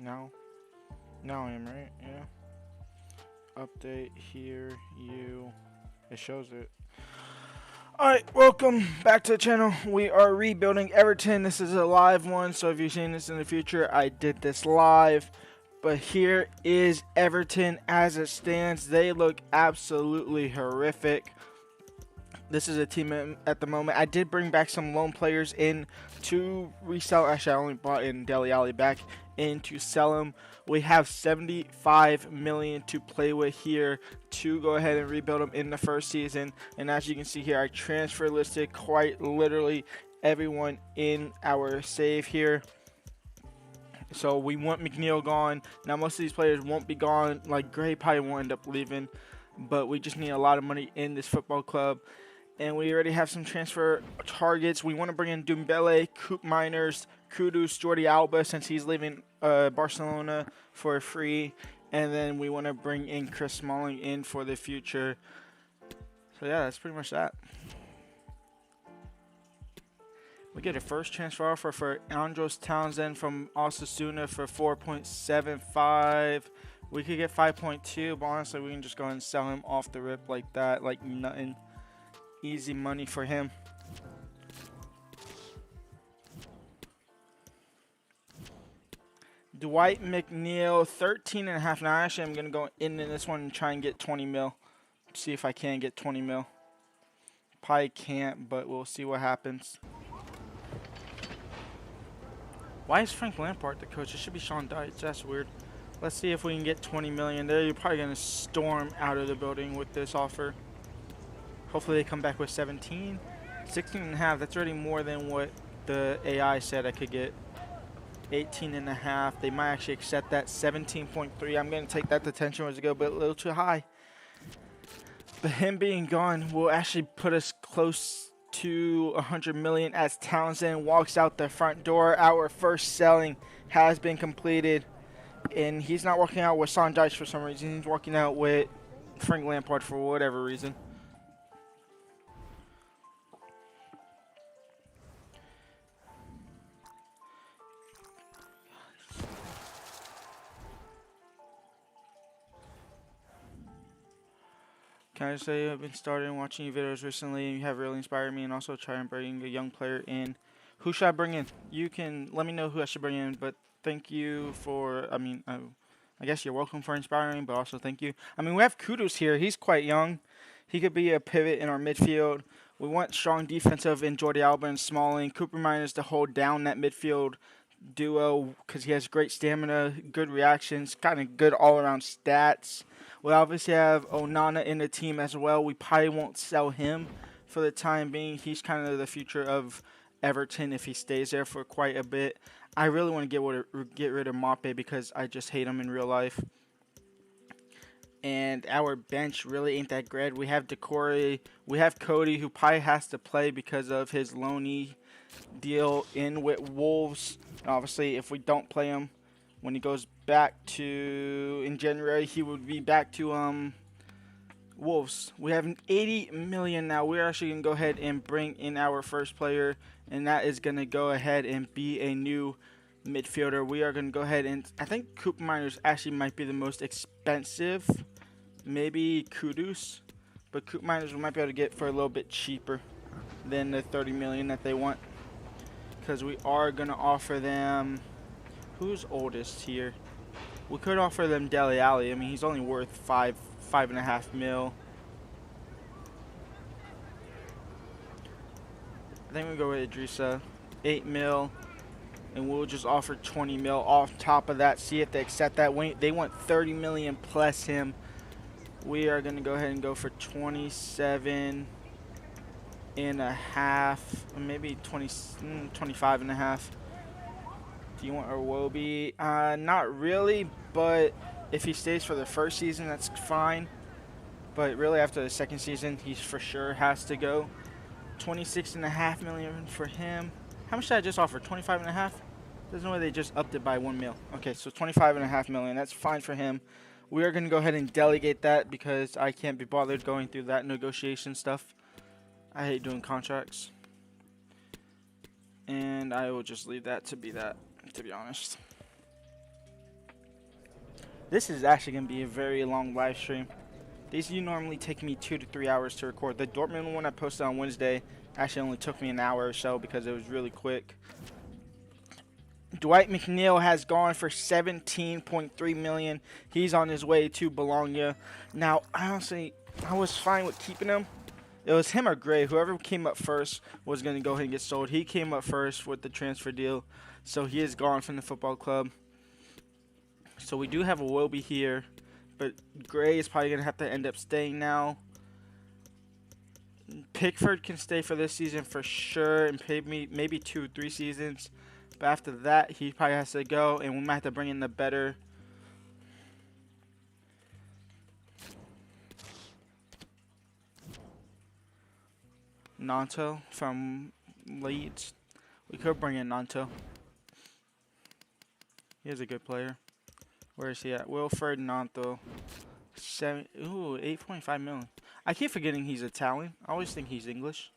Now, now I am right. Yeah. Update here. You. It shows it. Alright, welcome back to the channel. We are rebuilding Everton. This is a live one, so if you're seeing this in the future, I did this live. But here is Everton as it stands. They look absolutely horrific. This is a team at the moment. I did bring back some loan players in to resell. Actually, I only brought in Dele Alli back in to sell them. We have 75 million to play with here to go ahead and rebuild them in the first season. And as you can see here, I transfer listed quite literally everyone in our save here. So we want McNeil gone. Now most of these players won't be gone. Like Gray probably won't end up leaving, but we just need a lot of money in this football club. And we already have some transfer targets. We want to bring in Dembele, Coop Miners, Kudus, Jordi Alba since he's leaving Barcelona for free. And then we want to bring in Chris Smalling in for the future. So yeah, that's pretty much that. We get a first transfer offer for Andros Townsend from Osasuna for 4.75. We could get 5.2, but honestly, we can just go ahead and sell him off the rip like that, like nothing. Easy money for him. Dwight McNeil, 13.5. Now, actually, I'm going to go in this one and try and get 20 mil. See if I can get 20 mil. Probably can't, but we'll see what happens. Why is Frank Lampard the coach? It should be Sean Dyche. That's weird. Let's see if we can get 20 million there. You're probably going to storm out of the building with this offer. Hopefully they come back with 17. 16.5, that's already more than what the AI said I could get. 18.5, they might actually accept that. 17.3, I'm going to take that to 10 showers to go, but a little too high. But him being gone will actually put us close to 100 million as Townsend walks out the front door. Our first selling has been completed. And he's not walking out with Sean Dyche for some reason. He's walking out with Frank Lampard for whatever reason. Can I just say I've been starting watching your videos recently and you have really inspired me, and also try and bring a young player in. Who should I bring in? You can let me know who I should bring in, but thank you for, I guess you're welcome for inspiring, but also thank you. I mean, we have Kudus here. He's quite young. He could be a pivot in our midfield. We want strong defensive in Jordi Alba and Smalling. Cooper Miners to hold down that midfield duo because he has great stamina, good reactions, kind of good all-around stats. We obviously have Onana in the team as well. We probably won't sell him for the time being. He's kind of the future of Everton if he stays there for quite a bit. I really want to get rid of Mape because I just hate him in real life. And our bench really ain't that great. We have Decore. We have Cody, who probably has to play because of his loanee deal in with Wolves. Obviously, if we don't play him, when he goes back to in January, he would be back to Wolves. We have 80 million now. We're actually gonna go ahead and bring in our first player, and that is gonna go ahead and be a new midfielder. We are gonna go ahead and I think Coop Miners actually might be the most expensive. Maybe Kudus, but Coop Miners we might be able to get for a little bit cheaper than the 30 million that they want, because we are gonna offer them. Who's oldest here? We could offer them Dele Alli. I mean, he's only worth 5.5 mil. I think we go with Idrissa, 8 mil, and we'll just offer 20 mil off top of that. See if they accept that. They want 30 million plus him. We are gonna go ahead and go for 27.5, or maybe 25.5. Do you want Iwobi? Not really, but if he stays for the first season, that's fine. But really, after the second season, he for sure has to go. 26.5 million for him. How much did I just offer? 25.5? There's no way they just upped it by 1 mil. Okay, so 25.5 million. That's fine for him. We are going to go ahead and delegate that because I can't be bothered going through that negotiation stuff. I hate doing contracts. And I will just leave that to be that, to be honest. This is actually going to be a very long live stream. These normally take me 2 to 3 hours to record. The Dortmund one I posted on Wednesday actually only took me an hour or so because it was really quick. Dwight McNeil has gone for 17.3 million. He's on his way to Bologna. Now, honestly, I was fine with keeping him. It was him or Gray. Whoever came up first was going to go ahead and get sold. He came up first with the transfer deal, so he is gone from the football club. So we do have a Wilby here, but Gray is probably going to have to end up staying now. Pickford can stay for this season for sure, and maybe 2-3 seasons. But after that, he probably has to go, and we might have to bring in the better. Nanto from Leeds. We could bring in Nanto. He is a good player. Where is he at? Wilfred Nanto. 8.5 million. I keep forgetting he's Italian. I always think he's English.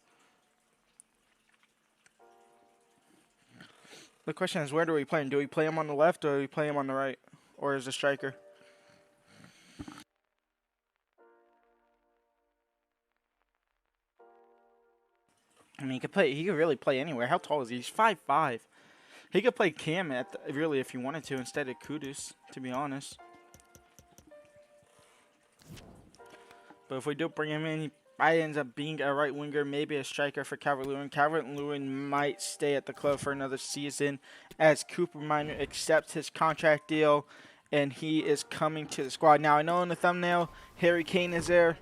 The question is, where do we play him? Do we play him on the left or do we play him on the right? Or as a striker? I mean, he could really play anywhere. How tall is he? He's 5'5". He could play Cam really if he wanted to instead of Kudus, to be honest. But if we do bring him in, he probably ends up being a right winger, maybe a striker for Calvert-Lewin. Calvert-Lewin might stay at the club for another season as Cooper Minor accepts his contract deal, and he is coming to the squad. Now, I know in the thumbnail, Harry Kane is there.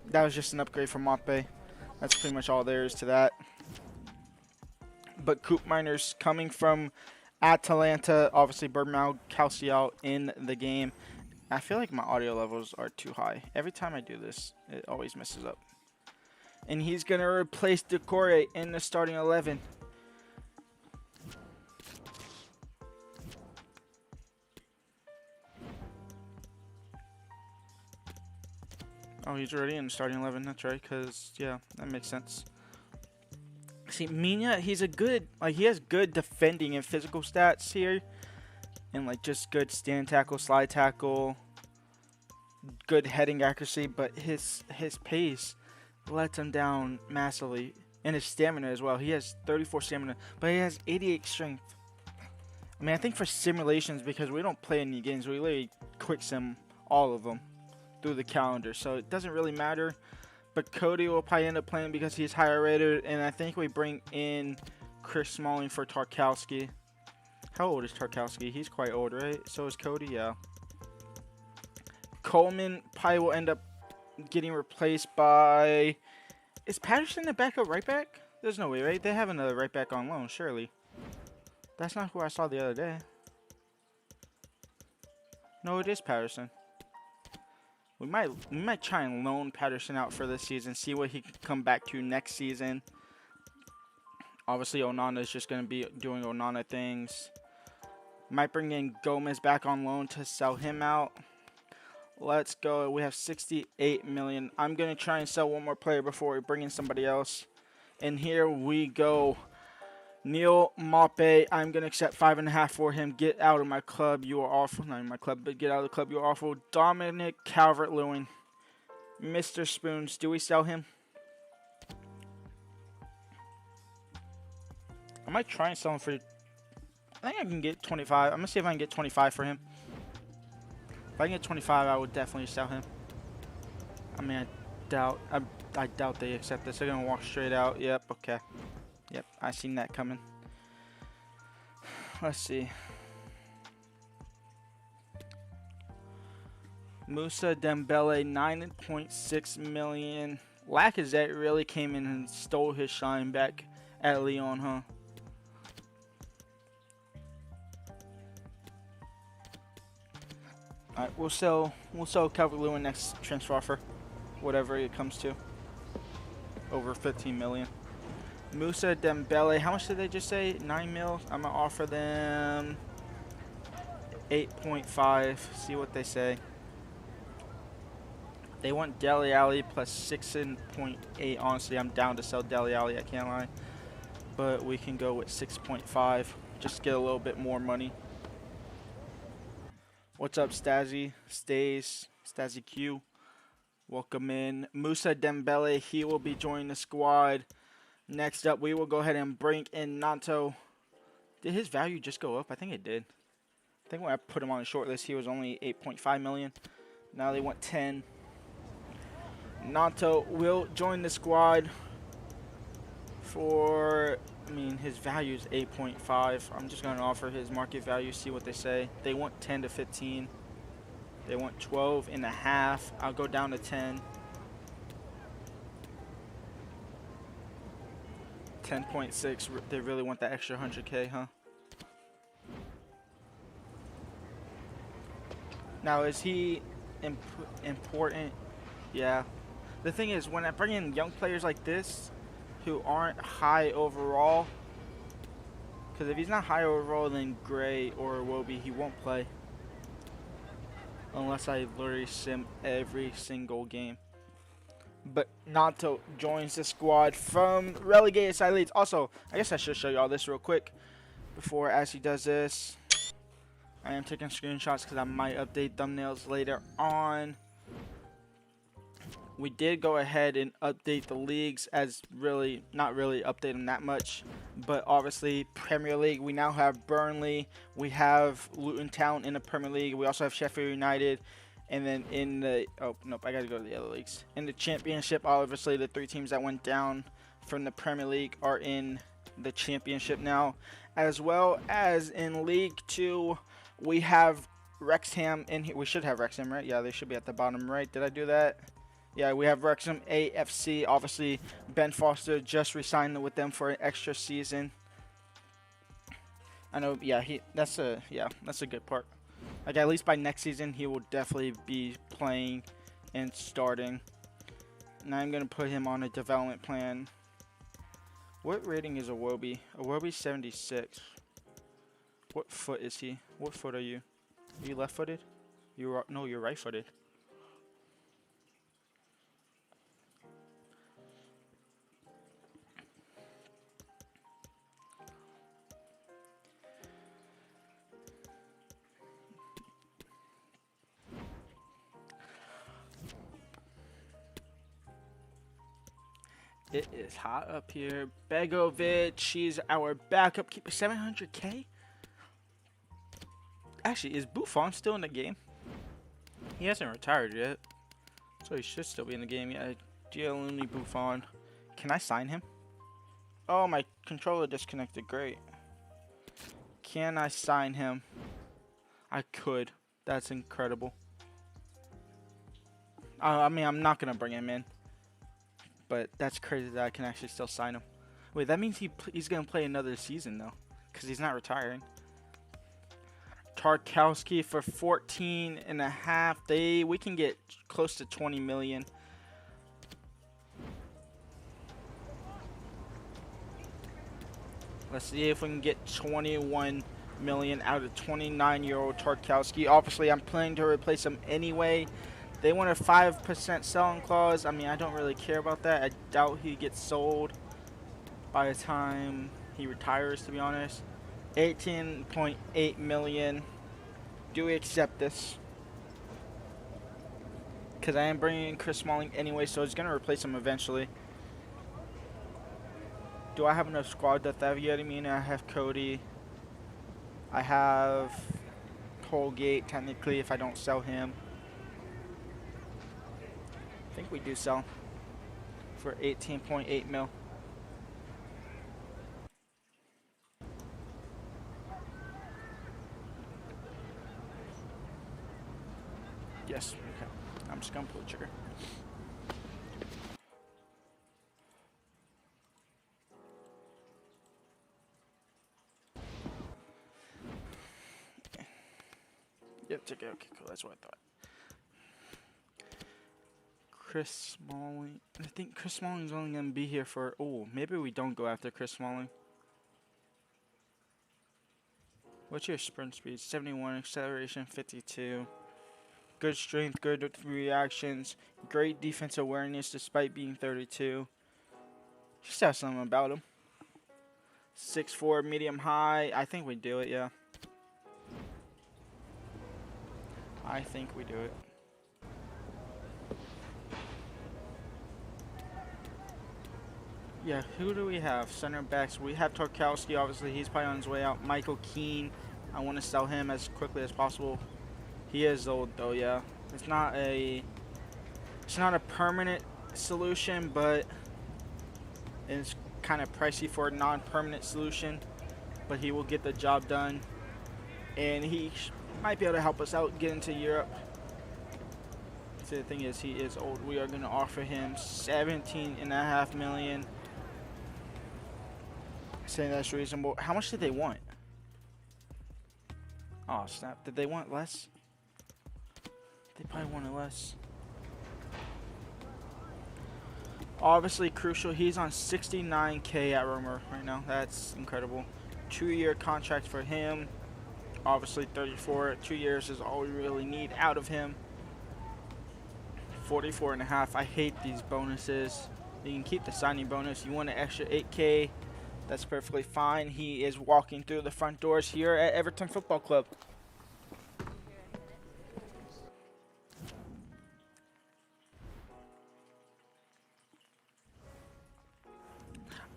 That was just an upgrade from Mape. That's pretty much all there is to that. But Coop Miner's coming from Atalanta. Obviously, Birdmouth Calcial in the game. I feel like my audio levels are too high. Every time I do this, it always messes up. And he's going to replace Decore in the starting 11. Oh, he's already in the starting 11. That's right, because, yeah, that makes sense. See, Mina, he's a good, he has good defending and physical stats here. And, just good stand tackle, slide tackle, good heading accuracy. But his pace lets him down massively. And his stamina as well. He has 34 stamina, but he has 88 strength. I mean, I think for simulations, because we don't play any games, we literally quick sim all of them through the calendar. So it doesn't really matter. But Cody will probably end up playing because he's higher rated. And I think we bring in Chris Smalling for Tarkowski. How old is Tarkowski? He's quite old, right? So is Cody, yeah. Coleman probably will end up getting replaced by... Is Patterson the backup right back? There's no way, right? They have another right back on loan, surely. That's not who I saw the other day. No, it is Patterson. We might try and loan Patterson out for this season, see what he can come back to next season. Obviously, Onana is just going to be doing Onana things. Might bring in Gomez back on loan to sell him out. Let's go. We have 68 million. I'm going to try and sell one more player before we bring in somebody else. And here we go. Neil Mape. I'm going to accept 5.5 for him. Get out of my club. You are awful. Not in my club, but get out of the club. You are awful. Dominic Calvert-Lewin. Mr. Spoons. Do we sell him? I might try and sell him for... I think I can get 25. I'm going to see if I can get 25 for him. If I can get 25, I would definitely sell him. I mean, I doubt they accept this. They're going to walk straight out. Yep, okay. Yep, I seen that coming. Let's see. Musa Dembele, 9.6 million. Lacazette really came in and stole his shine back at Lyon, huh? Alright, we'll sell Calvert-Lewin next transfer offer, whatever it comes to. Over 15 million. Musa Dembele, how much did they just say? 9 mil. I'm gonna offer them 8.5. See what they say. They want Dele Alli plus 6.8. Honestly, I'm down to sell Dele Alli. I can't lie, but we can go with 6.5. Just get a little bit more money. What's up, Stazzy? Stazzy Q. Welcome in. Musa Dembele, he will be joining the squad. Next up, we will go ahead and bring in Nanto. Did his value just go up? I think it did. I think when I put him on the short list, he was only 8.5 million. Now they want 10. Nanto will join the squad for, I mean, his value is 8.5. I'm just going to offer his market value, see what they say. They want 10 to 15. They want 12 and a half. I'll go down to 10. 10.6. They really want that extra 100K, huh? Now, is he important? Yeah. The thing is, when I bring in young players like this who aren't high overall, because if he's not high overall, then Gray or Iwobi, he won't play. Unless I literally sim every single game. But Nanto joins the squad from Relegated Side Leads. Also, I guess I should show you all this real quick before as he does this. I am taking screenshots because I might update thumbnails later on. We did go ahead and update the leagues as really, not really update them that much. But obviously, Premier League, we now have Burnley. We have Luton Town in the Premier League. We also have Sheffield United. And then in the, oh, nope, I got to go to the other leagues. In the Championship, obviously, the 3 teams that went down from the Premier League are in the Championship now. As well as in League 2, we have Wrexham in here. We should have Wrexham, right? Yeah, they should be at the bottom right. Did I do that? Yeah, we have Wrexham AFC. Obviously, Ben Foster just re-signed with them for an extra season. I know, yeah, that's a good part. Like, at least by next season, he will definitely be playing and starting. Now I'm going to put him on a development plan. What rating is Iwobi? Iwobi's 76. What foot is he? What foot are you? Are you left-footed? No, you're right-footed. It is hot up here. Begovic, she's our backup keeper. 700K? Actually, is Buffon still in the game? He hasn't retired yet. So he should still be in the game. Yeah, Gianluigi Buffon. Can I sign him? Oh, my controller disconnected. Great. Can I sign him? I could. That's incredible. I mean, I'm not going to bring him in. But that's crazy that I can actually still sign him. Wait, that means he's going to play another season, though. Because he's not retiring. Tarkowski for 14 and a half. We can get close to 20 million. Let's see if we can get 21 million out of 29-year-old Tarkowski. Obviously, I'm planning to replace him anyway. They want a 5% selling clause. I mean, I don't really care about that. I doubt he gets sold by the time he retires, to be honest. 18.8 million. Do we accept this? Because I am bringing in Chris Smalling anyway, so it's going to replace him eventually. Do I have enough squad depth? I have Cody. I have Colgate, technically, if I don't sell him. I think we do sell for 18.8 mil. Yes, okay. I'm just gonna pull the trigger. Yep, okay, cool, that's what I thought. Chris Smalling. I think Chris Smalling's only going to be here for... Oh, maybe we don't go after Chris Smalling. What's your sprint speed? 71, acceleration 52. Good strength, good reactions. Great defense awareness despite being 32. Just have something about him. 6'4", medium high. I think we do it, yeah. I think we do it. Yeah, who do we have? Center backs. We have Tarkowski, obviously. He's probably on his way out. Michael Keane. I want to sell him as quickly as possible. He is old, though, yeah. It's not a... It's not a permanent solution, but it's kind of pricey for a non-permanent solution. But he will get the job done. And he might be able to help us out get into Europe. So the thing is, he is old. We are going to offer him $17.5 million. Saying that's reasonable. How much did they want? Oh, snap. Did they want less? They probably wanted less. Obviously crucial. He's on $69K at Roma right now. That's incredible. 2-year contract for him. Obviously 34. 2 years is all we really need out of him. 44.5. I hate these bonuses. You can keep the signing bonus. You want an extra 8K. That's perfectly fine. He is walking through the front doors here at Everton Football Club.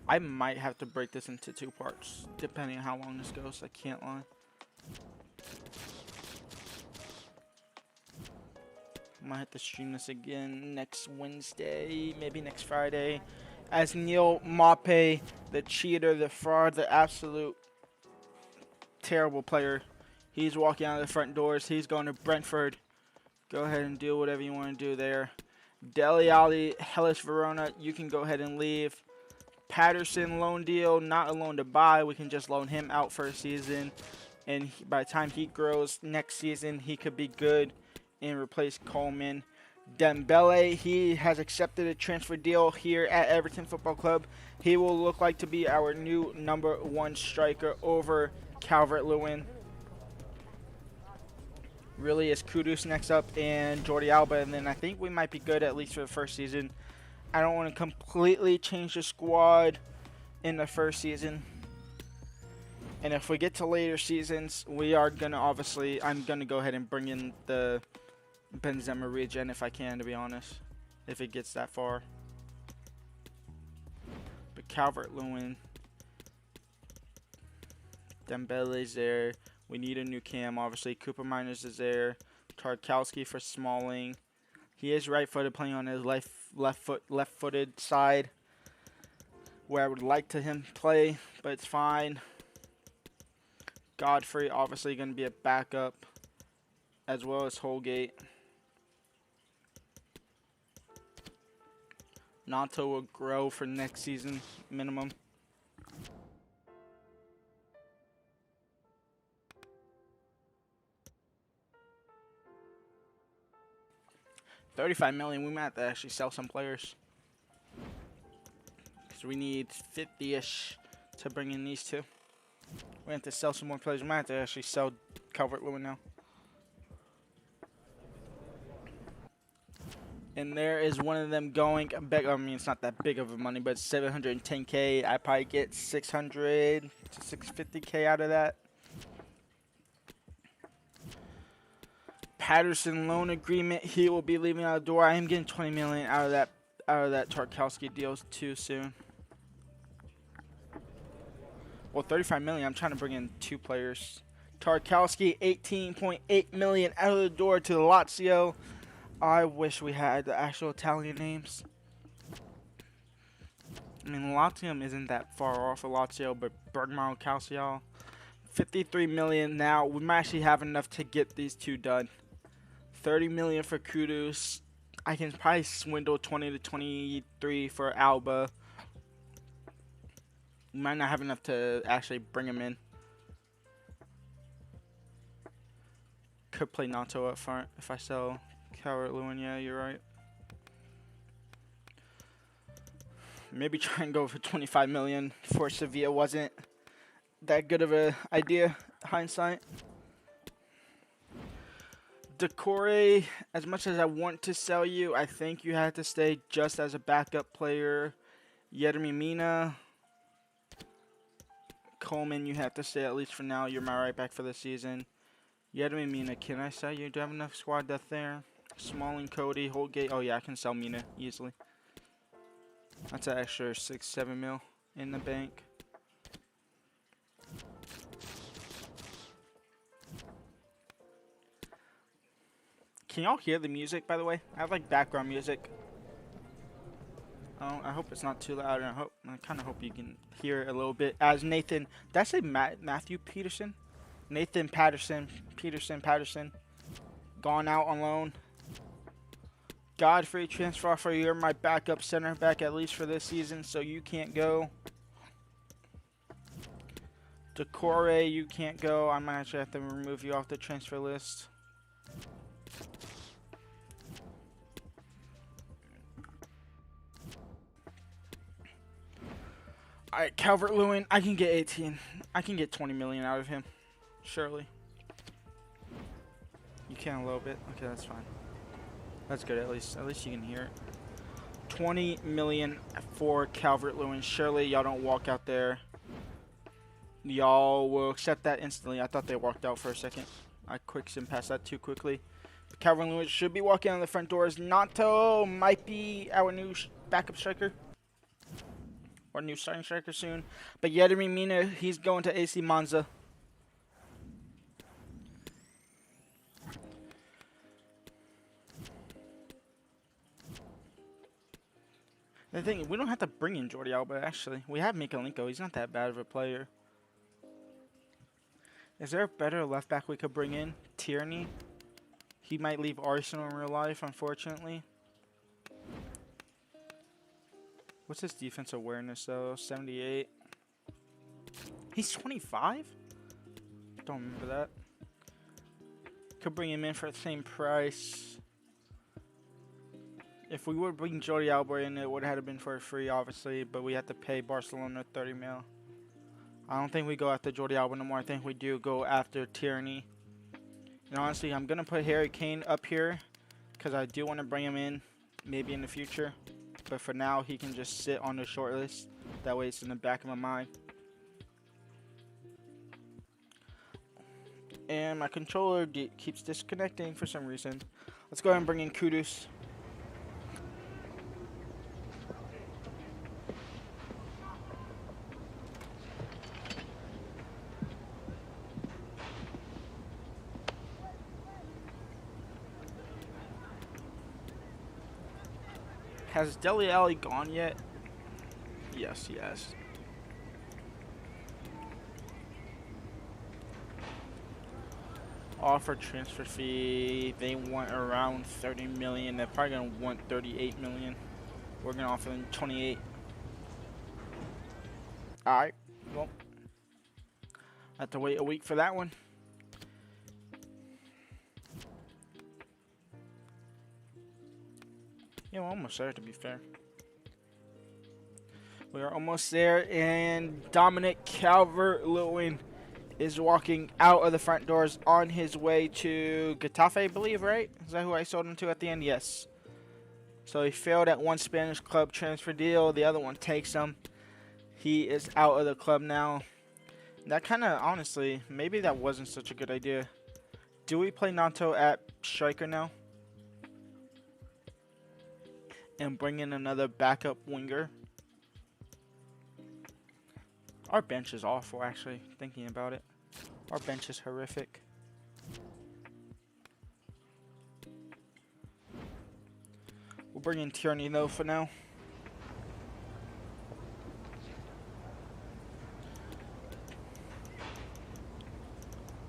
I might have to break this into 2 parts, depending on how long this goes. I can't lie. I might have to stream this again next Wednesday, maybe next Friday. As Neil Maupay, the cheater, the fraud, the absolute terrible player. He's walking out of the front doors. He's going to Brentford. Go ahead and do whatever you want to do there. Dele Alli, Hellas Verona, you can go ahead and leave. Patterson, loan deal, not a loan to buy. We can just loan him out for a season. And by the time he grows next season, he could be good and replace Coleman. Dembele, he has accepted a transfer deal here at Everton Football Club. He will look like to be our new #1 striker over Calvert-Lewin. Really is Kudus next up and Jordi Alba, and then I think we might be good at least for the first season. I don't want to completely change the squad in the first season. And if we get to later seasons, we are going to obviously, I'm going to go ahead and bring in the Benzema regen if I can, to be honest, if it gets that far. But Calvert-Lewin, Dembele's there. We need a new cam, obviously. Cooper Miners is there. Tarkowski for Smalling. He is right-footed, playing on his left-footed side, where I would like to him play, but it's fine. Godfrey, obviously going to be a backup, as well as Holgate. Nato will grow for next season, minimum. $35 million. We might have to actually sell some players, because we need 50-ish to bring in these two. We have to sell some more players. We might have to actually sell Calvert-Lewin now. And there is one of them going back. I mean, it's not that big of a money, but it's 710K. I probably get 600 to 650K out of that. Patterson loan agreement. He will be leaving out the door. I am getting 20 million out of that Tarkowski deal too soon. Well, 35 million. I'm trying to bring in 2 players. Tarkowski, 18.8 million out of the door to Lazio. I wish we had the actual Italian names. I mean, Latium isn't that far off of Lazio, but Bergamo Calcio, 53 million now. We might actually have enough to get these 2 done. 30 million for Kudus. I can probably swindle 20 to 23 for Alba. We might not have enough to actually bring him in. Could play Nato up front if I sell Calvert-Lewin. Yeah, you're right. Maybe try and go for 25 million for Sevilla wasn't that good of an idea, hindsight. Decore, as much as I want to sell you, I think you have to stay just as a backup player. Yeremy Mina. Coleman, you have to stay at least for now. You're my right back for the season. Yedwin Mina, can I sell you? Do I have enough squad depth there? Smalling, Cody, Holgate. Oh yeah, I can sell Mina easily. That's an extra 6-7 mil in the bank. Can y'all hear the music, by the way? I have like background music. Oh, I hope it's not too loud, and I kind of hope you can hear it a little bit. As Nathan, did I say Matthew Peterson? Nathan Patterson, gone out on loan. Godfrey transfer offer. You're my backup center back at least for this season, so you can't go. Decore, you can't go. I might actually have to remove you off the transfer list. Alright, Calvert-Lewin, I can get 18. I can get 20 million out of him. Surely. You can a little bit. Okay, that's fine. That's good at least. At least you can hear it. 20 million for Calvert-Lewin. Surely y'all don't walk out there. Y'all will accept that instantly. I thought they walked out for a second. I quick sim past that too quickly. Calvert-Lewin should be walking on the front doors. Nato might be our new backup striker. Or new starting striker soon. But Yedemi Mina, he's going to AC Monza. The thing, we don't have to bring in Jordi Alba, actually. We have Mikalenko. He's not that bad of a player. Is there a better left back we could bring in? Tierney? He might leave Arsenal in real life, unfortunately. What's his defense awareness, though? 78. He's 25? Don't remember that. Could bring him in for the same price. If we would bring Jordi Alba in, it would have been for free, obviously, but we had to pay Barcelona 30 mil. I don't think we go after Jordi Alba no more. I think we do go after Tierney. And honestly, I'm going to put Harry Kane up here because I do want to bring him in maybe in the future. But for now, he can just sit on the short list. That way it's in the back of my mind. And my controller keeps disconnecting for some reason. Let's go ahead and bring in Kudus. Has Dele Alli gone yet? Yes, he has. Offer transfer fee. They want around 30 million. They're probably gonna want 38 million. We're gonna offer them 28. Alright. Well, I have to wait a week for that one. Yeah, we're almost there, to be fair. We are almost there, and Dominic Calvert-Lewin is walking out of the front doors on his way to Getafe, I believe, right? Is that who I sold him to at the end? Yes. So he failed at one Spanish club transfer deal. The other one takes him. He is out of the club now. That kind of, honestly, maybe that wasn't such a good idea. Do we play Nato at striker now? And bring in another backup winger. Our bench is awful, actually, thinking about it. Our bench is horrific. We'll bring in Tierney, though, for now.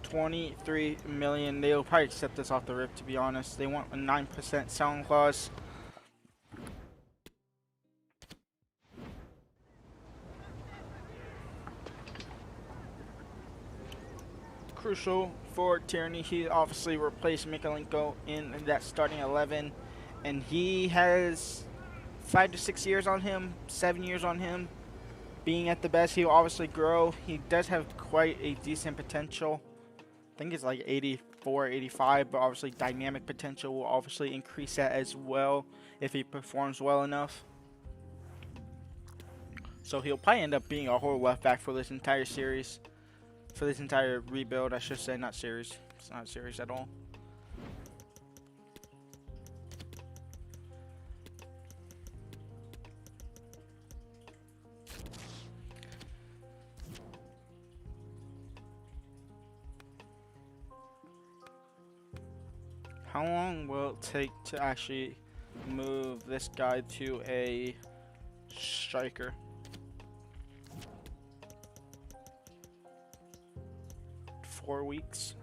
$23 million. They'll probably accept this off the rip, to be honest. They want a 9% selling clause. Crucial for Tierney. He obviously replaced Mikalenko in that starting 11, and he has 5 to 6 years on him, 7 years on him. Being at the best, he'll obviously grow. He does have quite a decent potential. I think it's like 84, 85, but obviously dynamic potential will obviously increase that as well if he performs well enough. So he'll probably end up being a whole left back for this entire series. for this entire rebuild. I should say, not series. It's not a series at all. How long will it take to actually move this guy to a striker? Four weeks.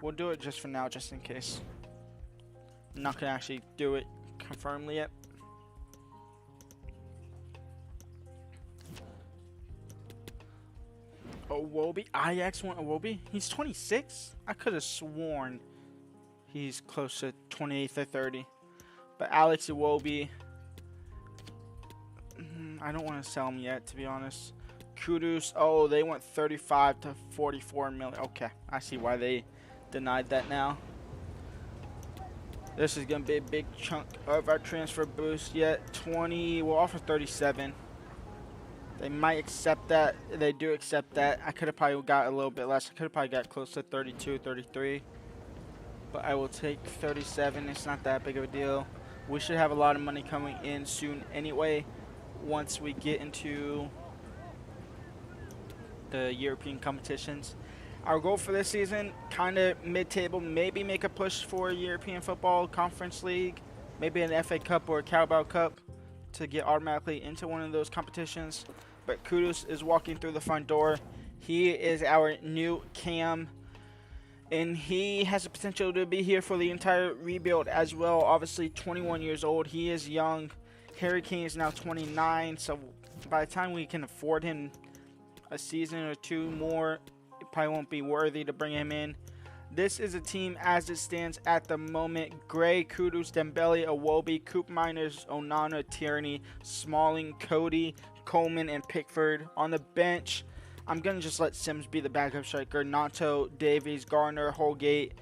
We'll do it just for now, just in case. I'm not gonna actually do it confirmedly yet. Iwobi? Ajax want Iwobi? He's 26? I could have sworn he's close to 28 or 30. But Alex Iwobi, I don't want to sell him yet, to be honest. Kudus, oh, they went 35 to 44 million. Okay, I see why they denied that now. This is going to be a big chunk of our transfer boost yet. 20, we'll offer 37. They might accept that. They do accept that. I could have probably got a little bit less. I could have probably got close to 32, 33. But I will take 37. It's not that big of a deal. We should have a lot of money coming in soon anyway, once we get into the European competitions. Our goal for this season, kind of mid-table, maybe make a push for European Football Conference League, maybe an FA Cup or a Carabao Cup to get automatically into one of those competitions. But Kudus is walking through the front door. He is our new cam, and he has the potential to be here for the entire rebuild as well. Obviously 21 years old. He is young. Harry Kane is now 29, so by the time we can afford him a season or two more, it probably won't be worthy to bring him in. This is a team as it stands at the moment. Gray, Kudus, Dembele, Iwobi, Coop Miners, Onana, Tierney, Smalling, Cody, Coleman, and Pickford. On the bench, I'm going to just let Sims be the backup striker. Nato, Davies, Garner, Holgate,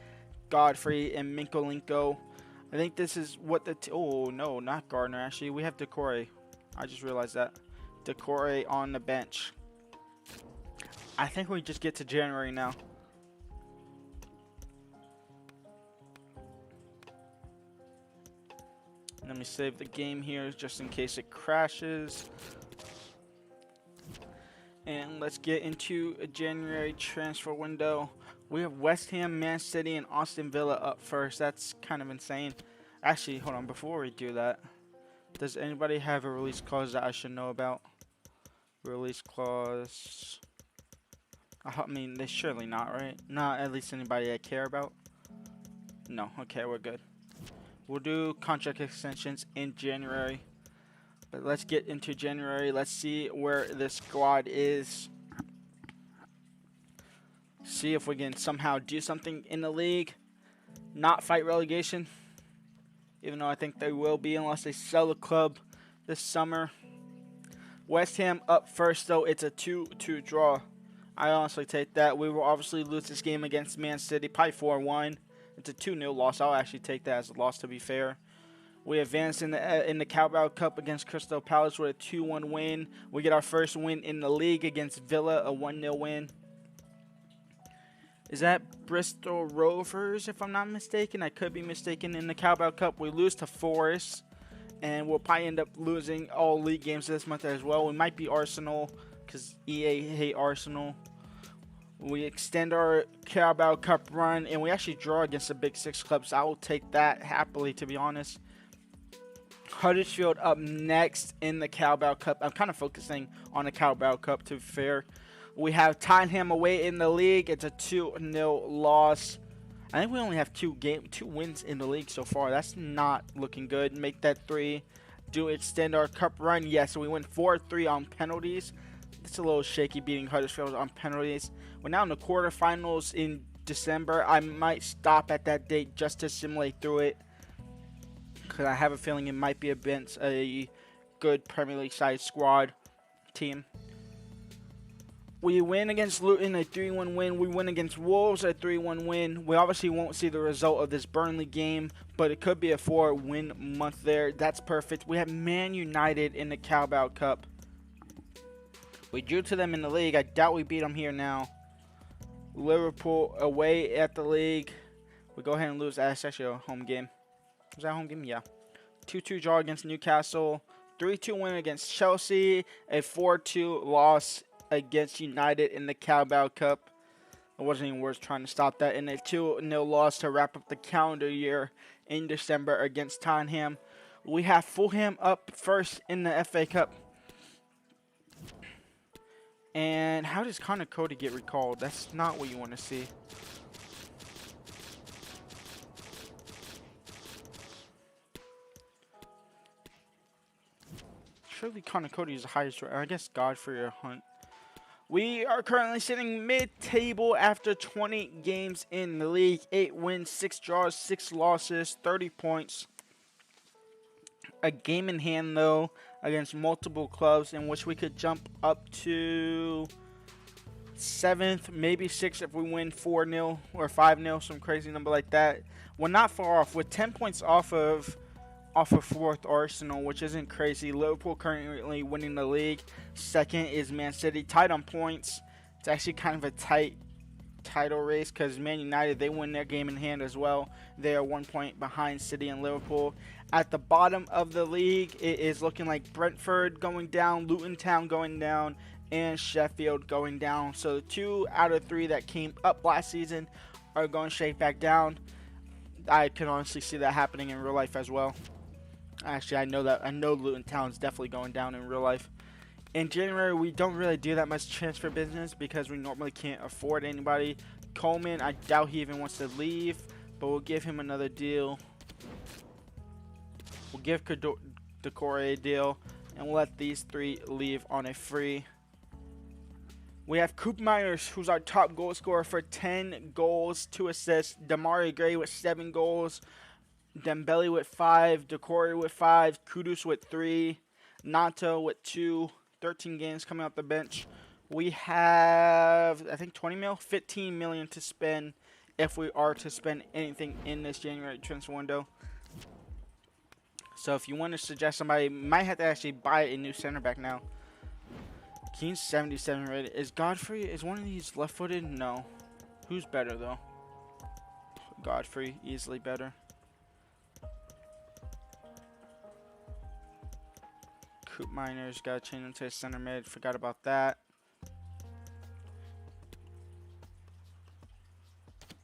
Godfrey, and Minkolenko. I think this is what the... oh, no, not Gardner, actually. We have Decore. I just realized that. Decore on the bench. I think we just get to January now. Let me save the game here just in case it crashes. And let's get into a January transfer window. We have West Ham, Man City, and Aston Villa up first. That's kind of insane. Actually, hold on. Before we do that, does anybody have a release clause that I should know about? Release clause. I mean, they surely not, right? Not at least anybody I care about. No. Okay, we're good. We'll do contract extensions in January. But let's get into January. Let's see where this squad is. See if we can somehow do something in the league. Not fight relegation. Even though I think they will be unless they sell the club this summer. West Ham up first, though. It's a 2-2 draw. I honestly take that. We will obviously lose this game against Man City. Probably 4-1. It's a 2-0 loss. I'll actually take that as a loss, to be fair. We advanced in the Carabao Cup against Crystal Palace with a 2-1 win. We get our first win in the league against Villa, a 1-0 win. Is that Bristol Rovers, if I'm not mistaken? I could be mistaken. In the Carabao Cup, we lose to Forest. And we'll probably end up losing all league games this month as well. We might be Arsenal, because EA hate Arsenal. We extend our Carabao Cup run, and we actually draw against the Big Six clubs. I will take that happily, to be honest. Huddersfield up next in the Carabao Cup. I'm kind of focusing on the Carabao Cup, to be fair. We have Tottenham away in the league. It's a 2-0 loss. I think we only have two wins in the league so far. That's not looking good. Make that 3. Do extend our cup run? Yes, so we went 4-3 on penalties. It's a little shaky beating Huddersfield on penalties. We're now in the quarterfinals in December. I might stop at that date just to simulate through it, because I have a feeling it might be against a good Premier League side squad team. We win against Luton, a 3-1 win. We win against Wolves, a 3-1 win. We obviously won't see the result of this Burnley game, but it could be a 4-win month there. That's perfect. We have Man United in the Carabao Cup. We drew to them in the league. I doubt we beat them here now. Liverpool away at the league. We go ahead and lose. That's actually a home game. Was that a home game? Yeah. 2-2 draw against Newcastle. 3-2 win against Chelsea. A 4-2 loss against United in the Carabao Cup. It wasn't even worth trying to stop that. And a 2-0 loss to wrap up the calendar year in December against Tottenham. We have Fulham up first in the FA Cup. And how does Connor Cody get recalled? That's not what you want to see. Surely Connor Cody is the highest. I guess Godfrey or Hunt. We are currently sitting mid-table after 20 games in the league. 8 wins, 6 draws, 6 losses, 30 points. A game in hand, though, against multiple clubs in which we could jump up to 7th, maybe 6th if we win 4-0 or 5-0, some crazy number like that. We're not far off. We're 10 points off of 4th Arsenal, which isn't crazy. Liverpool currently winning the league. 2nd is Man City, tied on points. It's actually kind of a tight title race because Man United, they win their game in hand as well. They are 1 point behind City and Liverpool. At the bottom of the league, it is looking like Brentford going down, Luton Town going down, and Sheffield going down. So the 2 out of 3 that came up last season are going straight back down. I can honestly see that happening in real life as well. Actually, I know Luton Town's definitely going down in real life. In January, we don't really do that much transfer business because we normally can't afford anybody. Coleman, I doubt he even wants to leave, but we'll give him another deal. We'll give Decore a deal, and we'll let these 3 leave on a free. We have Coop Miners, who's our top goal scorer for 10 goals, 2 assists. Damari Gray with 7 goals. Dembele with 5. Decore with 5. Kudus with 3. Nato with 2. 13 games coming off the bench. We have, I think, 15 million to spend if we are to spend anything in this January transfer window. So if you want to suggest somebody, might have to actually buy a new center back now. Keane's 77 rated. Is Godfrey, is one of these left-footed? No. Who's better, though? Godfrey, easily better. Coop Miners, gotta change him to a center mid. Forgot about that.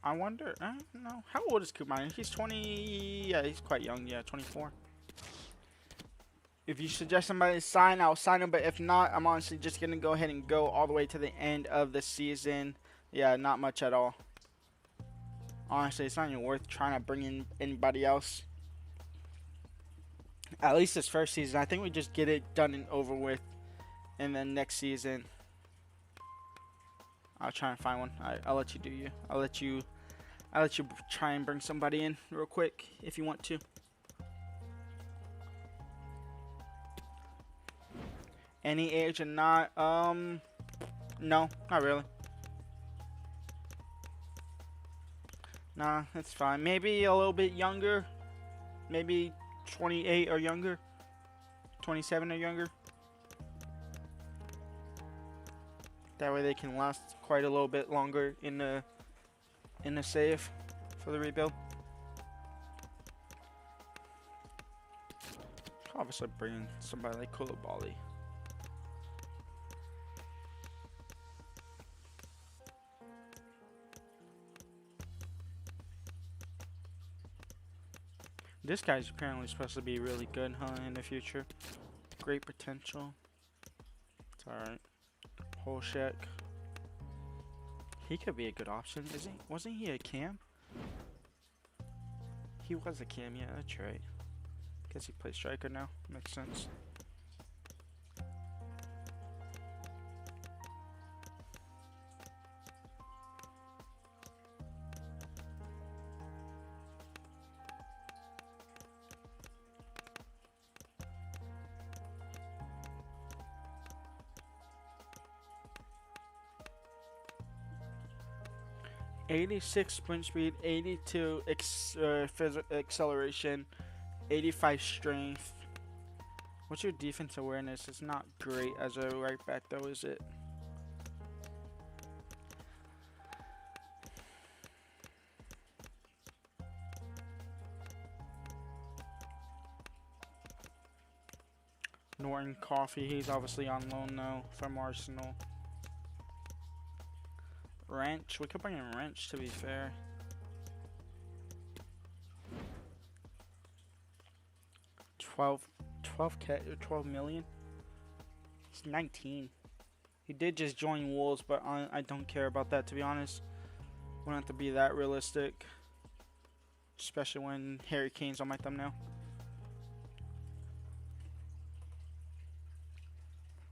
I wonder, I don't know. How old is Coop Miners? He's 20, yeah, he's quite young, yeah, 24. If you suggest somebody to sign, I'll sign him. But if not, I'm honestly just going to go ahead and go all the way to the end of the season. Yeah, not much at all. Honestly, it's not even worth trying to bring in anybody else. At least this first season. I think we just get it done and over with. And then next season, I'll try and find one. I'll let you do you. I'll let you try and bring somebody in real quick if you want to. Any age or not? No, not really. Nah, that's fine. Maybe a little bit younger. Maybe 28 or younger. 27 or younger. That way they can last quite a little bit longer in the save for the rebuild. Obviously bringing somebody like Koulibaly. This guy's apparently supposed to be really good, huh, in the future. Great potential. It's alright. Holshek. He could be a good option, isn't he? Wasn't he a cam? He was a cam, yeah, that's right. Guess he plays striker now. Makes sense. .86 sprint speed, 82 acceleration, 85 strength. What's your defense awareness? It's not great as a right back, though, is it? Norton Coffee, he's obviously on loan now from Arsenal. Wrench, we could bring in Wrench to be fair. 12 million. It's 19. He did just join Wolves, but I don't care about that, to be honest. We don't have to be that realistic, especially when Harry Kane's on my thumbnail.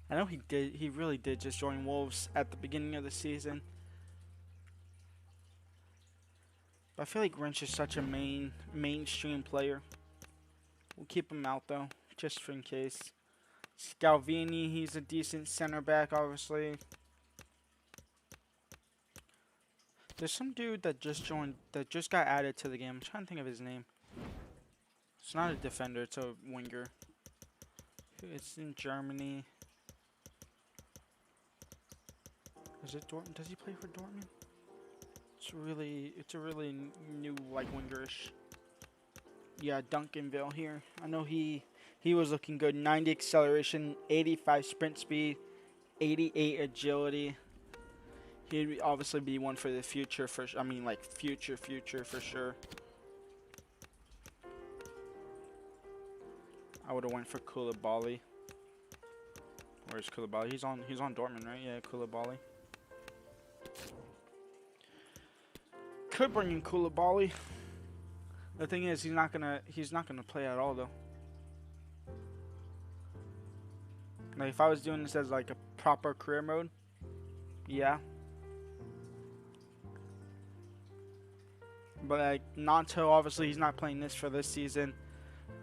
I know he really did just join Wolves at the beginning of the season. But I feel like Wrench is such a mainstream player. We'll keep him out though, just in case. Scalvini, he's a decent center back, obviously. There's some dude that just joined, that just got added to the game. I'm trying to think of his name. It's not a defender, it's a winger. It's in Germany. Is it Dortmund? Does he play for Dortmund? It's a really new, like, wingerish. Yeah, Duncanville here. I know he was looking good. 90 acceleration, 85 sprint speed, 88 agility. He'd obviously be one for the future. I mean, like, future for sure. I would have went for Koulibaly. Where's Koulibaly? He's on Dortmund, right? Yeah, Koulibaly. Could bring in Koulibaly. The thing is, he's not gonna play at all though. Like if I was doing this as like a proper career mode, yeah. But like Nanto, obviously he's not playing this for this season.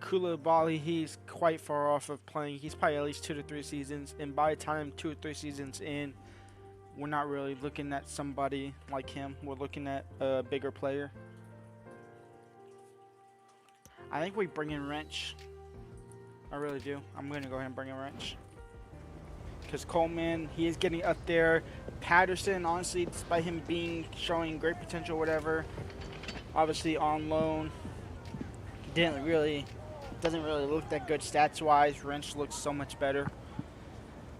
Koulibaly, he's quite far off of playing. He's probably at least 2 to 3 seasons, and by the time 2 or 3 seasons in, we're not really looking at somebody like him. We're looking at a bigger player. I think we bring in Wrench. I really do. I'm going to go ahead and bring in Wrench. Because Coleman, he is getting up there. Patterson, honestly, despite him showing great potential or whatever, obviously on loan, doesn't really look that good stats-wise. Wrench looks so much better.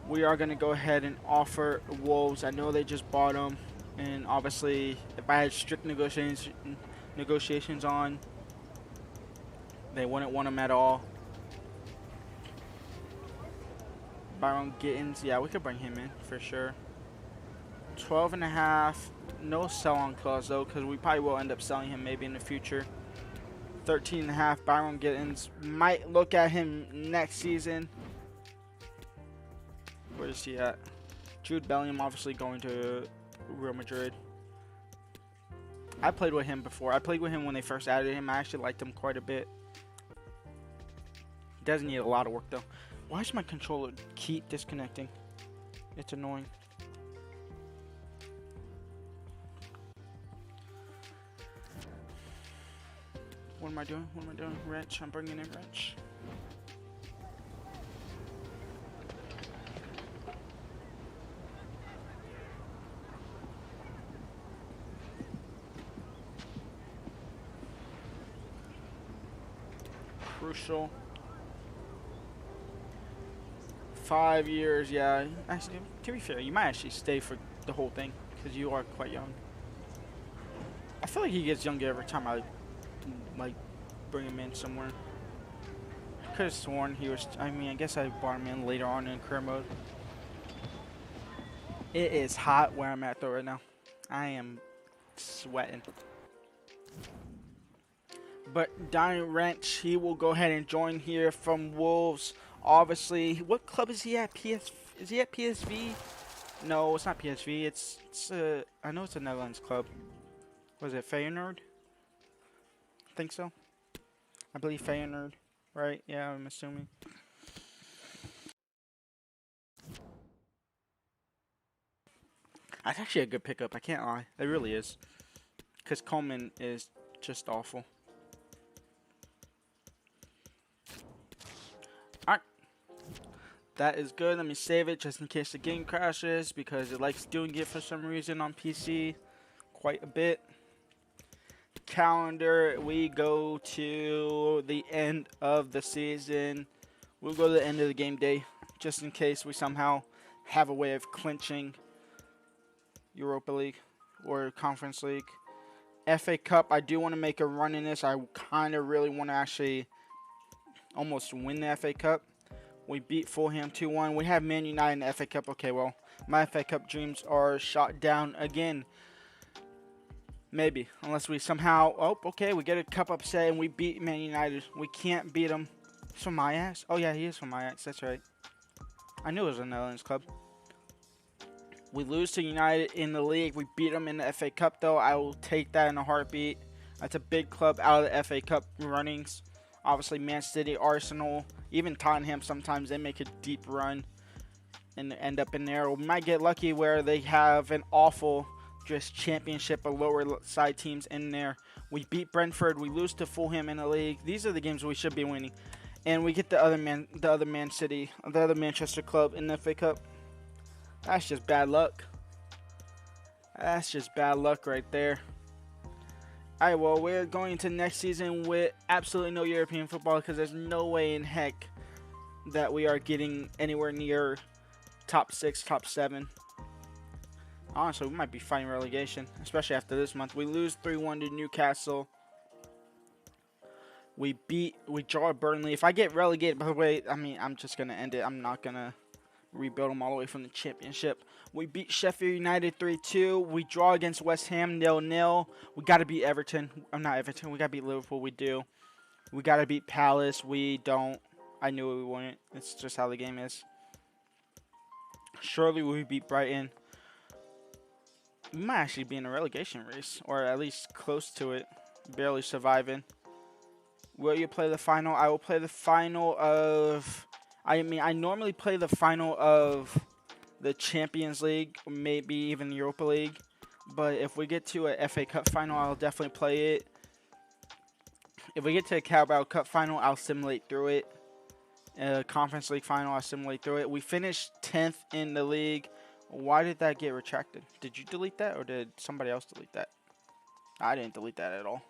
We are going to go ahead and offer Wolves. I know they just bought him. And obviously, if I had strict negotiations on, they wouldn't want him at all. Byron Gittins, yeah, we could bring him in for sure. 12.5, no sell-on clause though, because we probably will end up selling him maybe in the future. 13.5, Byron Gittins. Might look at him next season. Where is he at? Jude Bellingham obviously going to Real Madrid. I played with him before. I played with him when they first added him. I actually liked him quite a bit. Does need a lot of work though. Why does my controller keep disconnecting? It's annoying. What am I doing? Wrench. I'm bringing in Wrench. Crucial. 5 years, yeah. Actually, to be fair, you might actually stay for the whole thing because you are quite young. I feel like he gets younger every time I like bring him in somewhere. I could have sworn he was. I mean, I guess I brought him in later on in career mode. It is hot where I'm at though right now. I am sweating. But Daniel Wrench, he will go ahead and join here from Wolves. Obviously, what club is he at? Is he at PSV? No, it's not PSV. It's I know it's a Netherlands club. Was it Feyenoord? I think so. I believe Feyenoord, right? Yeah, I'm assuming. That's actually a good pickup. I can't lie. It really is. Because Coleman is just awful. That is good. Let me save it just in case the game crashes because it likes doing it for some reason on PC quite a bit. Calendar, we go to the end of the season. We'll go to the end of the game day just in case we somehow have a way of clinching Europa League or Conference League. FA Cup, I do want to make a run in this. I kind of really want to actually almost win the FA Cup. We beat Fulham 2-1. We have Man United in the FA Cup. Okay, well, my FA Cup dreams are shot down again. Maybe, unless we somehow, oh, okay, we get a cup upset and we beat Man United. We can't beat them. He's from Ajax? Oh, yeah, he is from Ajax. That's right. I knew it was a Netherlands club. We lose to United in the league. We beat them in the FA Cup, though. I will take that in a heartbeat. That's a big club out of the FA Cup runnings. Obviously, Man City, Arsenal, even Tottenham, sometimes they make a deep run and end up in there. We might get lucky where they have an awful just championship of lower side teams in there. We beat Brentford. We lose to Fulham in the league. These are the games we should be winning. And we get the other Manchester club in the FA Cup. That's just bad luck. That's just bad luck right there. Alright, well, we're going into next season with absolutely no European football because there's no way in heck that we are getting anywhere near top 6, top 7. Honestly, we might be fighting relegation, especially after this month. We lose 3-1 to Newcastle. We draw Burnley. If I get relegated, by the way, I mean, I'm just going to end it. I'm not going to rebuild them all the way from the championship. We beat Sheffield United 3-2. We draw against West Ham 0-0. We got to beat Everton. I'm not Everton. We got to beat Liverpool. We do. We got to beat Palace. We don't. I knew we wouldn't. It's just how the game is. Surely we beat Brighton. We might actually be in a relegation race, or at least close to it. Barely surviving. Will you play the final? I will play the final of... I normally play the final of the Champions League, or maybe even the Europa League. But if we get to a FA Cup final, I'll definitely play it. If we get to a Carabao Cup final, I'll simulate through it. Conference League final, I'll simulate through it. We finished 10th in the league. Why did that get retracted? Did you delete that, or did somebody else delete that? I didn't delete that at all.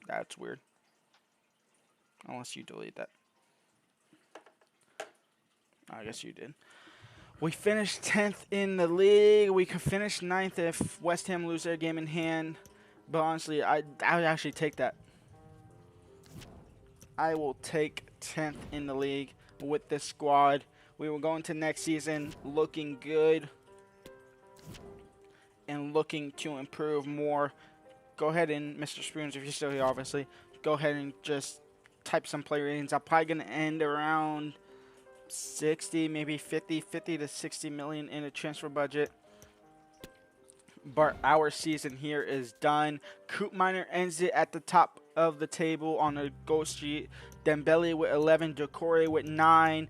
That's weird. Unless you delete that. I guess you did. We finished 10th in the league. We could finish 9th if West Ham lose their game in hand. But honestly, I would actually take that. I will take 10th in the league with this squad. We will go into next season looking good and looking to improve more. Go ahead and, Mr. Spoons, if you're still here, obviously, go ahead and just type some player ratings. I'm probably going to end around 60, maybe 50 to 60 million in a transfer budget. But our season here is done. Coop Miner ends it at the top of the table on the goal sheet. Dembele with 11, Decore with 9.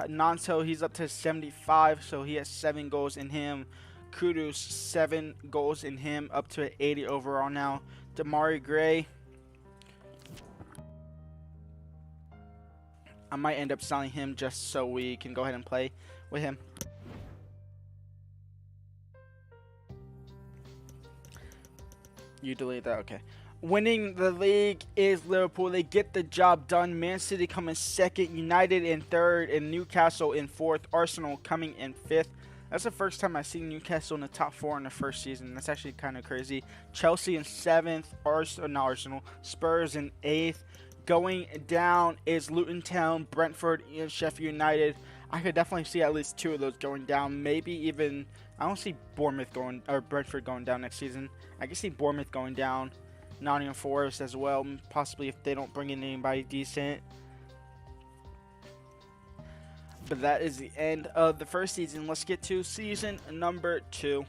Nonso, he's up to 75, so he has 7 goals in him. Kudus, 7 goals in him, up to 80 overall now. Damari Gray, I might end up selling him just so we can go ahead and play with him. You delete that? Okay. Winning the league is Liverpool. They get the job done. Man City coming second, United in third, and Newcastle in fourth. Arsenal coming in fifth. That's the first time I've seen Newcastle in the top 4 in the first season. That's actually kind of crazy. Chelsea in 7th. Spurs in 8th. Going down is Luton Town, Brentford, and Sheffield United. I could definitely see at least 2 of those going down. Maybe even, I don't see Brentford going down next season. I can see Bournemouth going down. Nottingham Forest as well, possibly if they don't bring in anybody decent. But that is the end of the first season. Let's get to season number 2.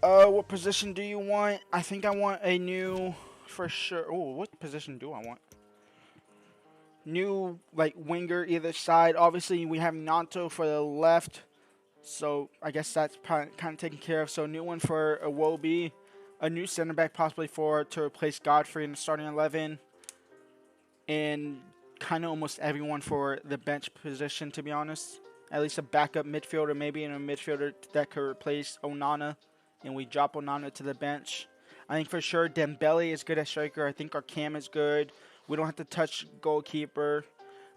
What position do you want? I think I want a new, for sure. Oh, what position do I want? New, like, winger either side. Obviously, we have Nanto for the left. So, I guess that's kind of taken care of. So, a new one for Iwobi. A new center back possibly to replace Godfrey in the starting 11. and kind of almost everyone for the bench position, to be honest. At least a backup midfielder, maybe, and a midfielder that could replace Onana, and we drop Onana to the bench. I think for sure Dembele is good at striker. I think our Cam is good. We don't have to touch goalkeeper.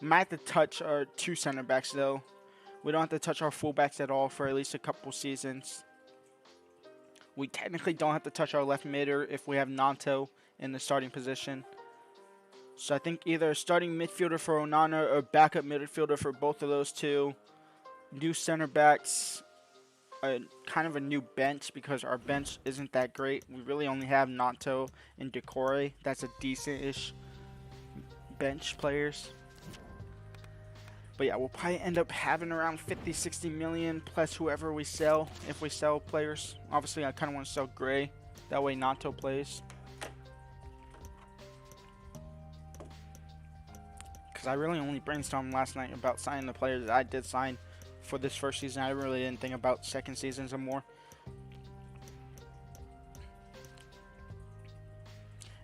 Might have to touch our 2 center backs, though. We don't have to touch our fullbacks at all for at least a couple seasons. We technically don't have to touch our left midder if we have Nanto in the starting position. So I think either a starting midfielder for Onana or backup midfielder for both of those two. New center backs, kind of a new bench because our bench isn't that great. We really only have Nanto and Decore. That's a decent-ish bench players. But yeah, we'll probably end up having around 50, 60 million plus whoever we sell if we sell players. Obviously, I kind of want to sell Gray. That way Nanto plays. Because I really only brainstormed last night about signing the players that I did sign for this first season. I really didn't think about second seasons and more.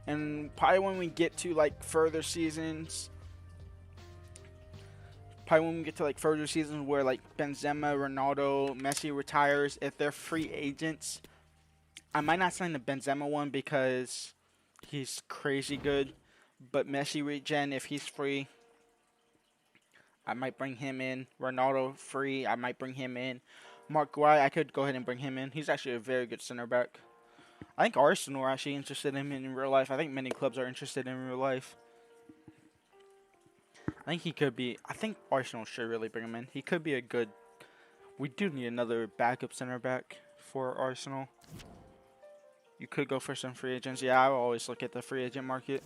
And probably when we get to like further seasons, where like Benzema, Ronaldo, Messi retires, if they're free agents, I might not sign the Benzema one because he's crazy good. But Messi regen, if he's free, I might bring him in. Ronaldo free, I might bring him in. Mark Guay, I could go ahead and bring him in. He's actually a very good center back. I think Arsenal are actually interested in him in real life. I think many clubs are interested in real life. I think he could be. I think Arsenal should really bring him in. He could be a good. We do need another backup center back for Arsenal. You could go for some free agents. Yeah, I will always look at the free agent market.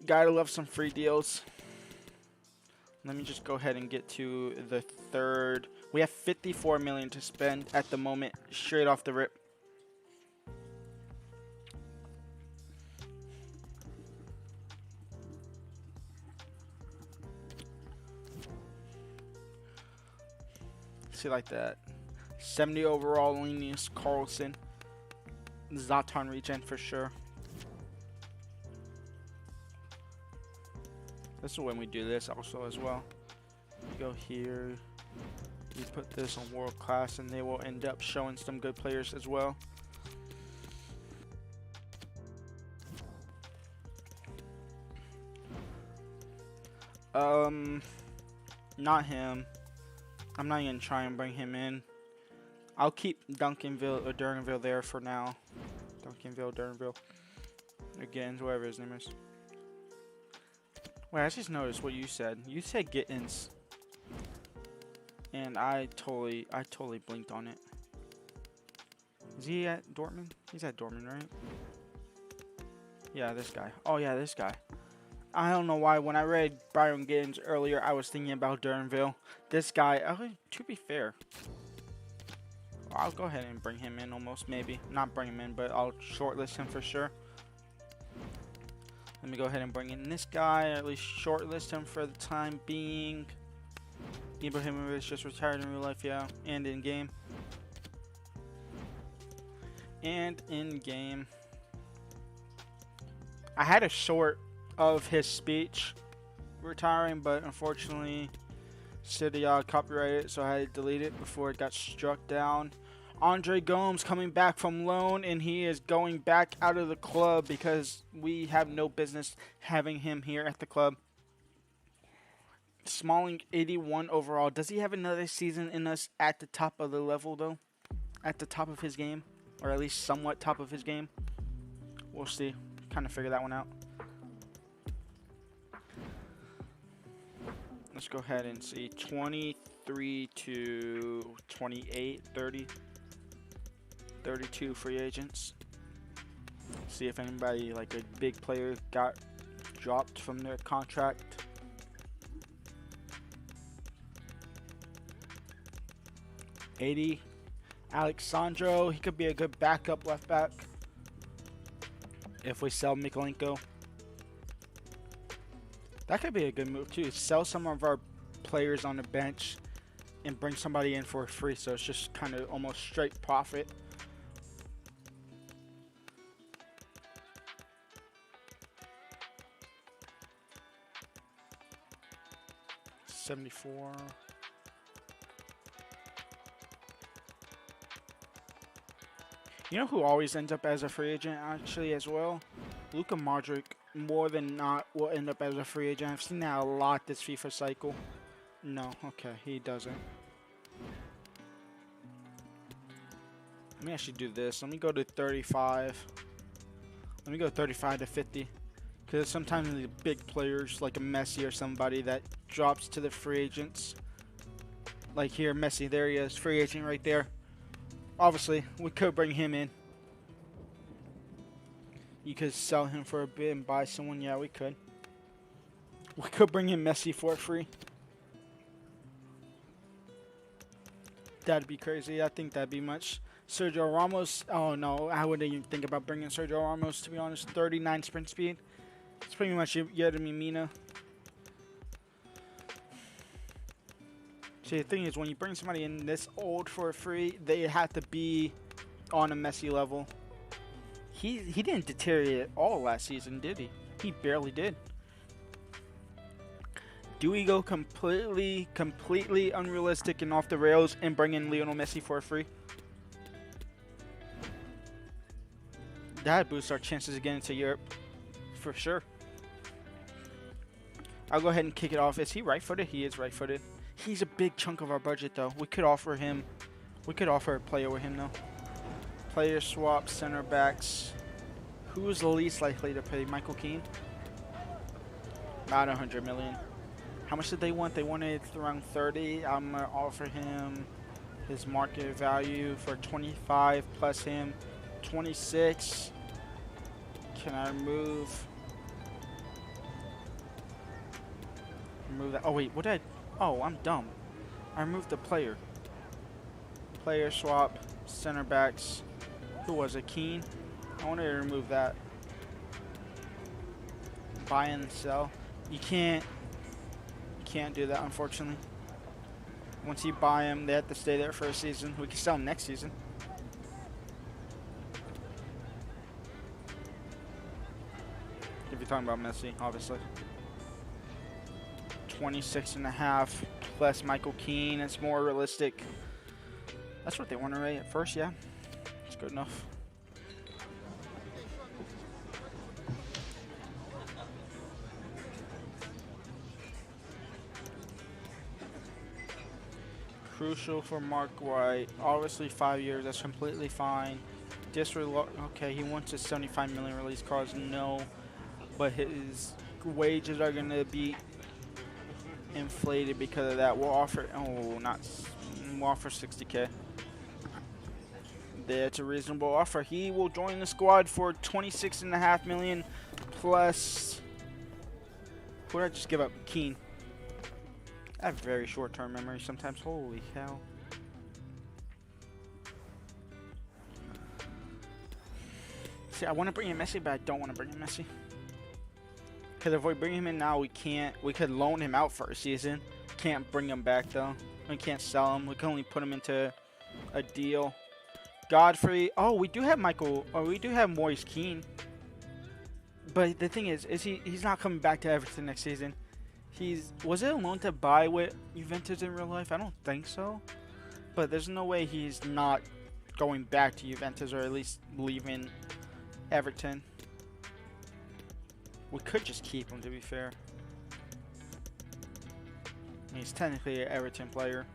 Gotta love some free deals. Let me just go ahead and get to the third. We have 54 million to spend at the moment, straight off the rip. See like that. 70 overall, Linus Carlson. Zlatan regen for sure. This is when we do this also as well. You go here, you put this on world class, and they will end up showing some good players as well. Not him. I'm not even trying to bring him in. I'll keep Duncanville or Durnville there for now. Durnville. Again, whoever his name is. Wait, I just noticed what you said. You said Gittins. And I totally blinked on it. Is he at Dortmund? He's at Dortmund, right? Yeah, this guy. Oh, yeah, this guy. I don't know why. When I read Byron Gittins earlier, I was thinking about Durnville. This guy, to be fair, I'll go ahead and bring him in almost, maybe. Not bring him in, but I'll shortlist him for sure. Let me go ahead and bring in this guy, or at least shortlist him for the time being. Ibrahimovic just retired in real life, yeah, and in game. I had a short of his speech retiring, but unfortunately City copyrighted it, so I had to delete it before it got struck down. Andre Gomes coming back from loan, and he is going back out of the club because we have no business having him here at the club. Smalling, 81 overall. Does he have another season in us at the top of the level, though? At the top of his game? Or at least somewhat top of his game? We'll see. Kind of figure that one out. Let's go ahead and see. 23 to 28, 30. 32 free agents. See if anybody, like a big player, got dropped from their contract. $80. Alexandro, he could be a good backup left back if we sell Mikolenko. That could be a good move too. Sell some of our players on the bench and bring somebody in for free, so it's just kind of almost straight profit. 74. You know who always ends up as a free agent actually as well? Luka Modric, more than not, will end up as a free agent. I've seen that a lot this FIFA cycle. No, okay, he doesn't. Let me actually do this. Let me go to 35. Let me go 35 to 50. Because sometimes the big players, like a Messi or somebody, that drops to the free agents. Like here, Messi, there he is, free agent right there. Obviously, we could bring him in. You could sell him for a bit and buy someone. Yeah, we could. We could bring in Messi for free. That'd be crazy. I think that'd be much. Sergio Ramos. Oh, no. I wouldn't even think about bringing Sergio Ramos, to be honest. 39 sprint speed. It's pretty much Yeremi Mina. See, the thing is, when you bring somebody in this old for free, they have to be on a Messi level. He didn't deteriorate at all last season, did he? He barely did. Do we go completely unrealistic and off the rails and bring in Lionel Messi for free? That boosts our chances of getting to Europe, for sure. I'll go ahead and kick it off. Is he right-footed? He is right-footed. He's a big chunk of our budget, though. We could offer a player with him, though. Player swap, center backs. Who is the least likely to pay? Michael Keane? About 100 million. How much did they want? They wanted around 30. I'm going to offer him his market value for 25 plus him 26. Can I remove that? Oh, wait. What did I? Oh, I'm dumb. I removed the player. Player swap, center backs. Who was it? Keane? I wanted to remove that. Buy and sell. You can't do that, unfortunately. Once you buy them, they have to stay there for a season. We can sell them next season. If you're talking about Messi, obviously. 26.5 plus Michael Keane. It's more realistic. That's what they want to rate at first, yeah. It's good enough. Crucial for Mark White. Obviously 5 years, that's completely fine. Okay, he wants a 75 million release clause, no. But his wages are going to be inflated because of that. We'll offer, we'll offer 60K. That's a reasonable offer. He will join the squad for 26.5 million plus. Who did I just give up? Keane. I have very short-term memory sometimes. Holy cow. See, I want to bring in Messi, but I don't want to bring in Messi. Because if we bring him in now, we can't. We could loan him out for a season. Can't bring him back, though. We can't sell him. We can only put him into a deal. Godfrey. Oh, we do have Michael. Oh, we do have Moise Keane. But the thing is he's not coming back to Everton next season. Was it a loan to buy with Juventus in real life? I don't think so. But there's no way he's not going back to Juventus or at least leaving Everton. We could just keep him, to be fair. I mean, he's technically an Everton player.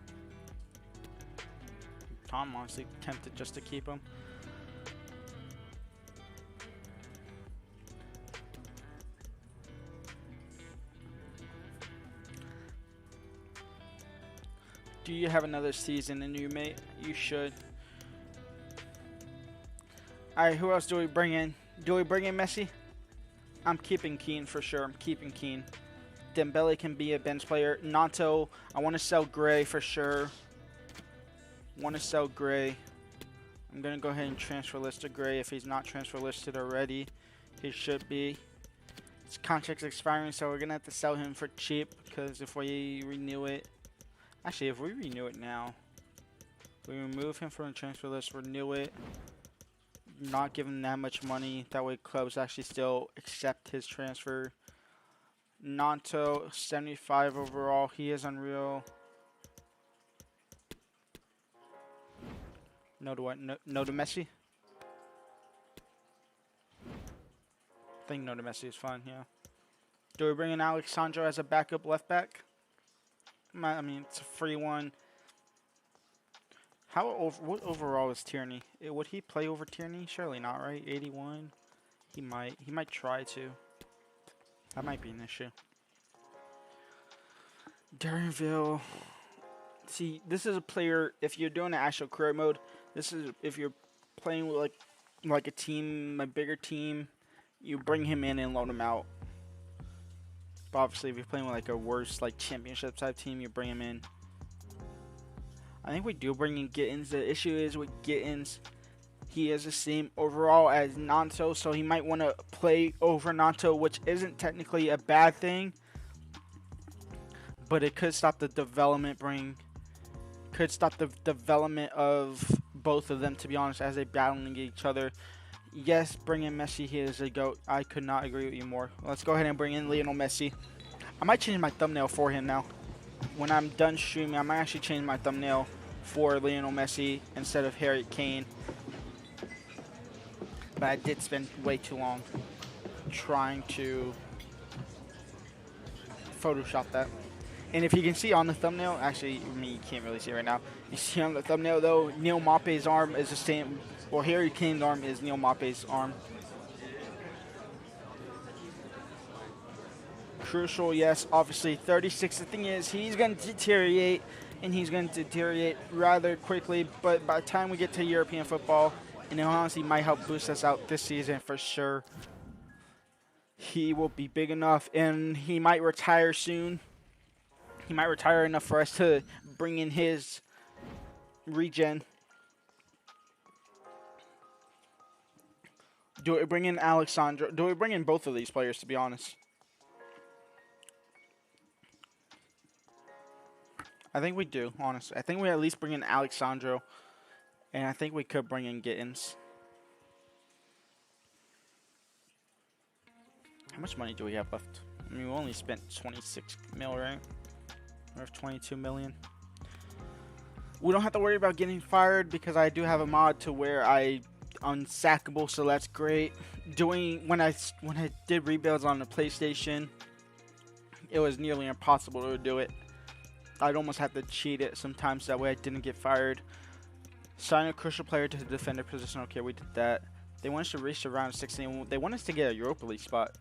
I'm honestly tempted just to keep him. Do you have another season in you, mate? You should. Alright, who else do we bring in? Do we bring in Messi? I'm keeping Keane for sure. I'm keeping Keane. Dembele can be a bench player. Nato, I want to sell Gray for sure. Want to sell Gray. I'm going to go ahead and transfer list to Gray if he's not transfer listed already. He should be. His contract's expiring, so we're going to have to sell him for cheap because if we renew it. Actually, if we renew it now, we remove him from the transfer list, renew it, not give him that much money. That way clubs actually still accept his transfer. Nanto, 75 overall. He is unreal. No to what? No to Messi? I think no to Messi is fine, yeah. Do we bring in Alexandro as a backup left back? I mean, it's a free one. What overall is Tierney? Would he play over Tierney? Surely not, right? 81. He might. He might try to. That might be an issue. Darrenville. See, this is a player. If you're doing an actual career mode, this is if you're playing with like a team, a bigger team, you bring him in and loan him out. But obviously, if you're playing with like a worse like championship type team, you bring him in. I think we do bring in Gittins. The issue is with Gittins, he is the same overall as Nanto, so he might want to play over Nanto, which isn't technically a bad thing, but it could stop the development. Could stop the development of both of them, to be honest, as they battling each other. Yes, bring in Messi. He is a GOAT. I could not agree with you more. Let's go ahead and bring in Lionel Messi. I might change my thumbnail for him now. When I'm done streaming, I might actually change my thumbnail for Lionel Messi instead of Harry Kane. But I did spend way too long trying to Photoshop that. And if you can see on the thumbnail, actually, I mean, you can't really see it right now. You see on the thumbnail, though, Neil Mape's arm is the same, or Harry Kane's arm is Neil Mape's arm. Crucial, yes, obviously, 36. The thing is, he's going to deteriorate, and he's going to deteriorate rather quickly. But by the time we get to European football, and it honestly might help boost us out this season for sure, he will be big enough, and he might retire soon. He might retire enough for us to bring in his regen. Do we bring in Alexandro? Do we bring in both of these players, to be honest? I think we do, honestly. I think we at least bring in Alexandro. And I think we could bring in Gittins. How much money do we have left? I mean, we only spent 26 mil, right? We have 22 million. We don't have to worry about getting fired because I do have a mod to where I unsackable, so that's great. When I did rebuilds on the PlayStation, it was nearly impossible to do it. I'd almost have to cheat it sometimes, that way I didn't get fired. Sign a crucial player to the defender position. Okay, we did that. They want us to reach the round of 16. They want us to get a Europa League spot.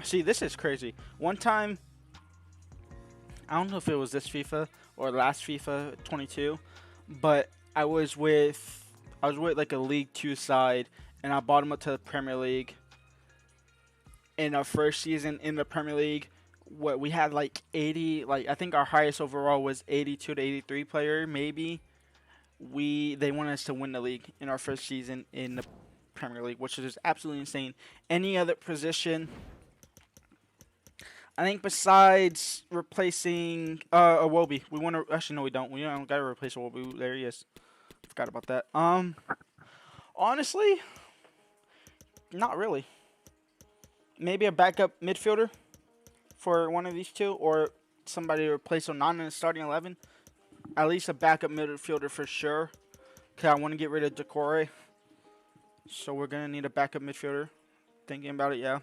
See, this is crazy. One time, I don't know if it was this FIFA or last FIFA 22, but I was with like a League 2 side, and I bought them up to the Premier League. In our first season in the Premier League, we had like 80, like I think our highest overall was 82 to 83 player, maybe. They wanted us to win the league in our first season in the Premier League, which is absolutely insane. Any other position, I think besides replacing Iwobi, we want to. Actually, no, we don't. We don't got to replace Iwobi. There he is. Forgot about that. Honestly, not really. Maybe a backup midfielder for one of these two, or somebody to replace Onana in the starting 11. At least a backup midfielder for sure. Because I want to get rid of Decore. So we're going to need a backup midfielder. Thinking about it, yeah.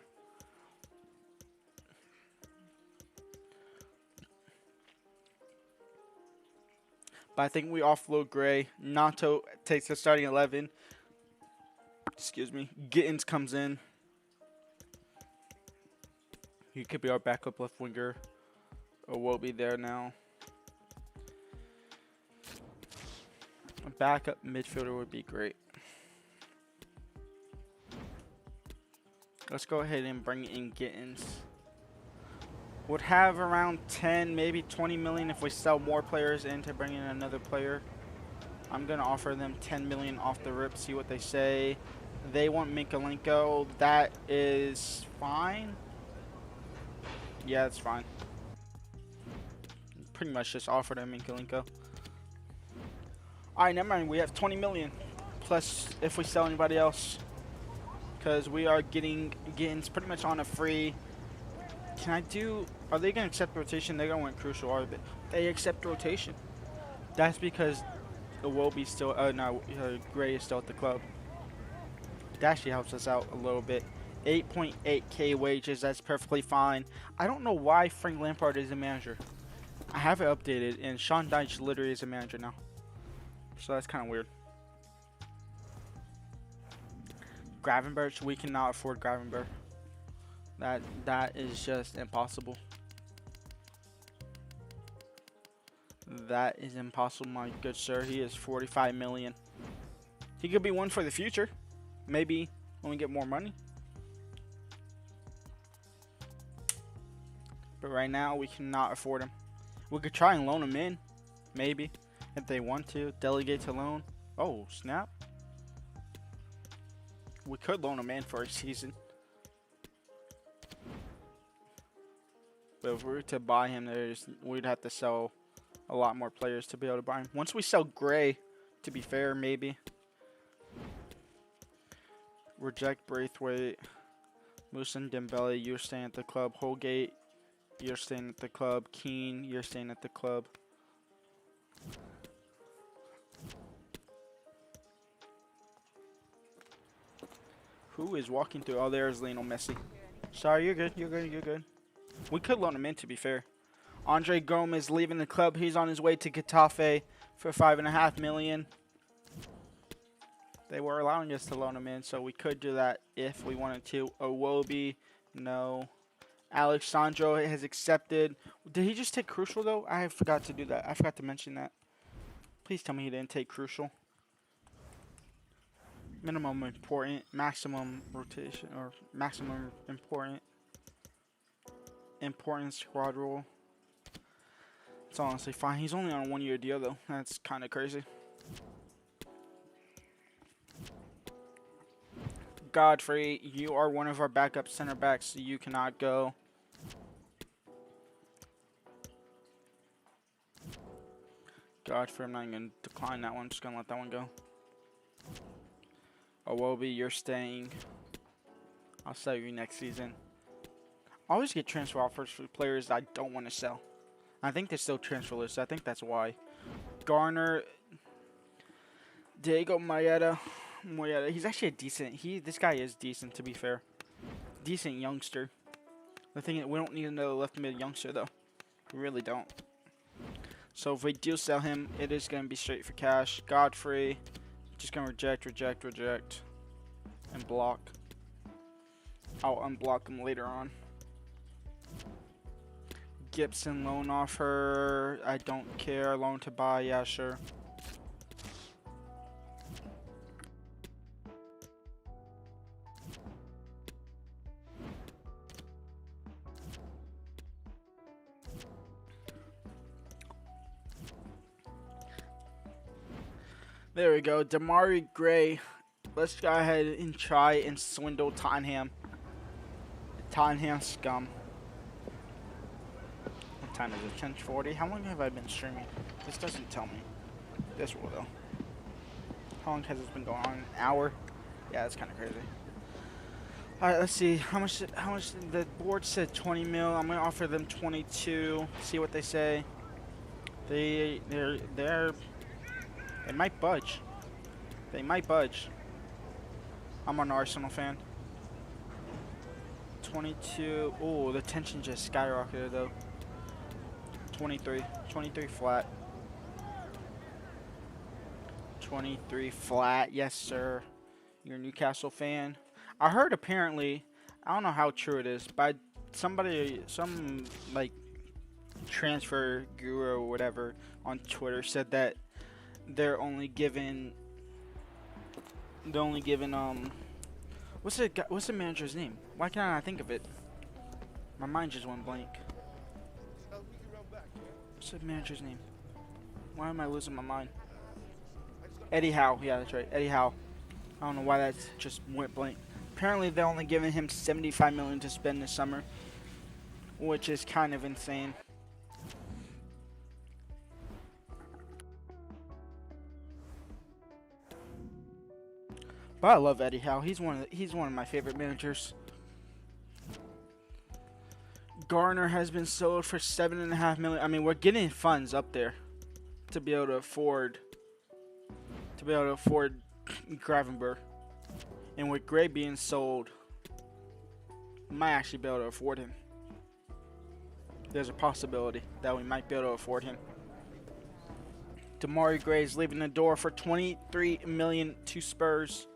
But I think we offload Gray. Nato takes the starting 11. Excuse me. Gittins comes in. He could be our backup left winger. Or will be there now. A backup midfielder would be great. Let's go ahead and bring in Gittins. Would have around 10, maybe 20 million if we sell more players in to bring in another player. I'm going to offer them 10 million off the rip, see what they say. They want Mikalenko. That is fine. Yeah, it's fine. Pretty much just offered him Mikalenko. Alright, never mind. We have 20 million. Plus, if we sell anybody else. Because we are getting Gittins pretty much on a free. Can I do? Are they gonna accept rotation? They're gonna want crucial. Are they accept rotation? That's because the Wobie still. No, Gray is still at the club. That actually helps us out a little bit. 8.8k wages. That's perfectly fine. I don't know why Frank Lampard is a manager. I have it updated, and Sean Dyche literally is a manager now. So that's kind of weird. Gravenberch, we cannot afford Gravenberch. That is just impossible. That is impossible, my good sir. He is 45 million. He could be one for the future. Maybe when we get more money. But right now, we cannot afford him. We could try and loan him in. Maybe. If they want to. Delegate to loan. Oh, snap. We could loan him in for a season. But if we were to buy him, we'd have to sell a lot more players to be able to buy him. Once we sell Gray, to be fair, maybe. Reject Braithwaite. Musa Dembele, you're staying at the club. Holgate, you're staying at the club. Keane, you're staying at the club. Who is walking through? Oh, there's Lionel Messi. Sorry, you're good. You're good. You're good. We could loan him in, to be fair. Andre Gomez leaving the club. He's on his way to Getafe for $5.5 million. They were allowing us to loan him in, so we could do that if we wanted to. Iwobi, no. Alexandro has accepted. Did he just take Crucial, though? I forgot to do that. I forgot to mention that. Please tell me he didn't take Crucial. Minimum important, maximum rotation, or maximum important. Important squad rule. It's honestly fine. He's only on a 1-year deal, though. That's kind of crazy. Godfrey, you are one of our backup center backs, so you cannot go. Godfrey, I'm not going to decline that one. I'm just going to let that one go. Iwobi, you're staying. I'll sell you next season. I always get transfer offers for players that I don't want to sell. I think they're still transfer lists. I think that's why. Garner, Diego Moyeda. He's actually a decent. This guy is decent, to be fair. Decent youngster. The thing is, we don't need another left mid youngster, though. We really don't. So if we do sell him, it is going to be straight for cash. Godfrey, just going to reject, and block. I'll unblock him later on. Gibson loan offer. I don't care. Loan to buy. Yeah, sure. There we go. Damari Gray. Let's go ahead and try and swindle Tottenham. Tottenham scum. What time is it? 10:40? How long have I been streaming? This doesn't tell me. This will, though. How long has this been going on? An hour? Yeah, that's kind of crazy. Alright, let's see. How much the board said 20 mil. I'm going to offer them 22. See what they say. They might budge. They might budge. I'm an Arsenal fan. 22. Oh, the tension just skyrocketed, though. 23. 23 flat. 23 flat. Yes, sir. You're a Newcastle fan. I heard apparently, I don't know how true it is, but some like transfer guru or whatever on Twitter said that they're only given what's the manager's name? Why can't I not think of it? My mind just went blank. What's the manager's name? Why am I losing my mind? Eddie Howe. Yeah, that's right. Eddie Howe. I don't know why that just went blank. Apparently, they're only giving him $75 million to spend this summer, which is kind of insane. But I love Eddie Howe. He's one of my favorite managers. Garner has been sold for $7.5 million. I mean, we're getting funds up there to be able to afford Gravenberg. And with Gray being sold, we might actually be able to afford him. There's a possibility that we might be able to afford him. Damari Gray is leaving the door for $23 million to Spurs.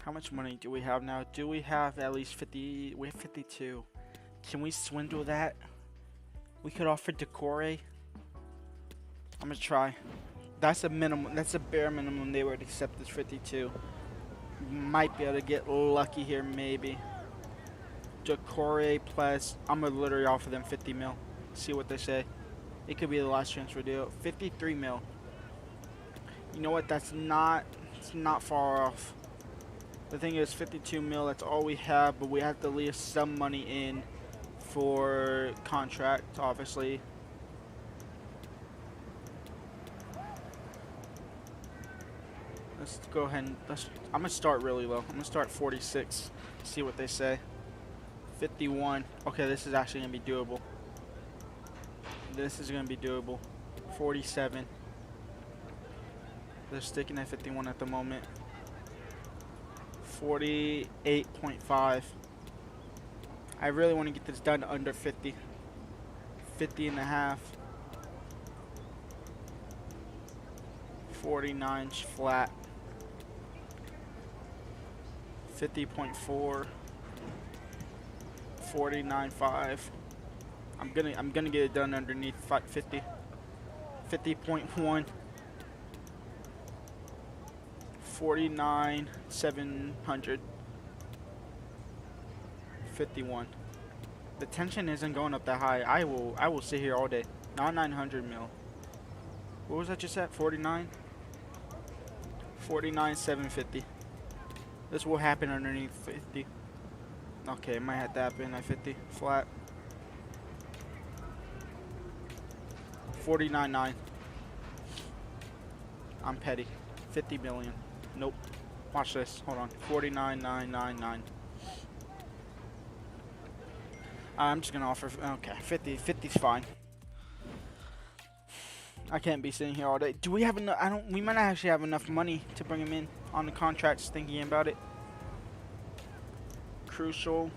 How much money do we have now? Do we have at least 50? We have 52. Can we swindle that? We could offer Decore. I'm gonna try. That's a minimum. That's a bare minimum they would accept is 52. Might be able to get lucky here, maybe. Decore plus, I'm gonna literally offer them 50 mil. See what they say. It could be the last transfer deal. 53 mil. You know what? It's not far off. The thing is, 52 mil. That's all we have, but we have to leave some money in for contract, obviously. Let's go ahead and I'm gonna start really low. I'm gonna start 46. See what they say. 51. Okay, this is actually gonna be doable. This is gonna be doable. 47. They're sticking at 51 at the moment. 48.5. I really want to get this done under 50. 50 and a half. 49 flat. 50.4. 49.5. I'm gonna get it done underneath 50. 50.1. 49,700. 51. The tension isn't going up that high. I will sit here all day. Not 900 mil. What was that just at? 49. 49,750. This will happen underneath 50. Okay, it might have to happen at 50 flat. 49.9. I'm petty. 50 million. Nope. Watch this. Hold on. 49,999. I'm just gonna offer. Okay, 50. 50's fine. I can't be sitting here all day. Do we have enough? We might not actually have enough money to bring him in on the contracts. Thinking about it. Crucial.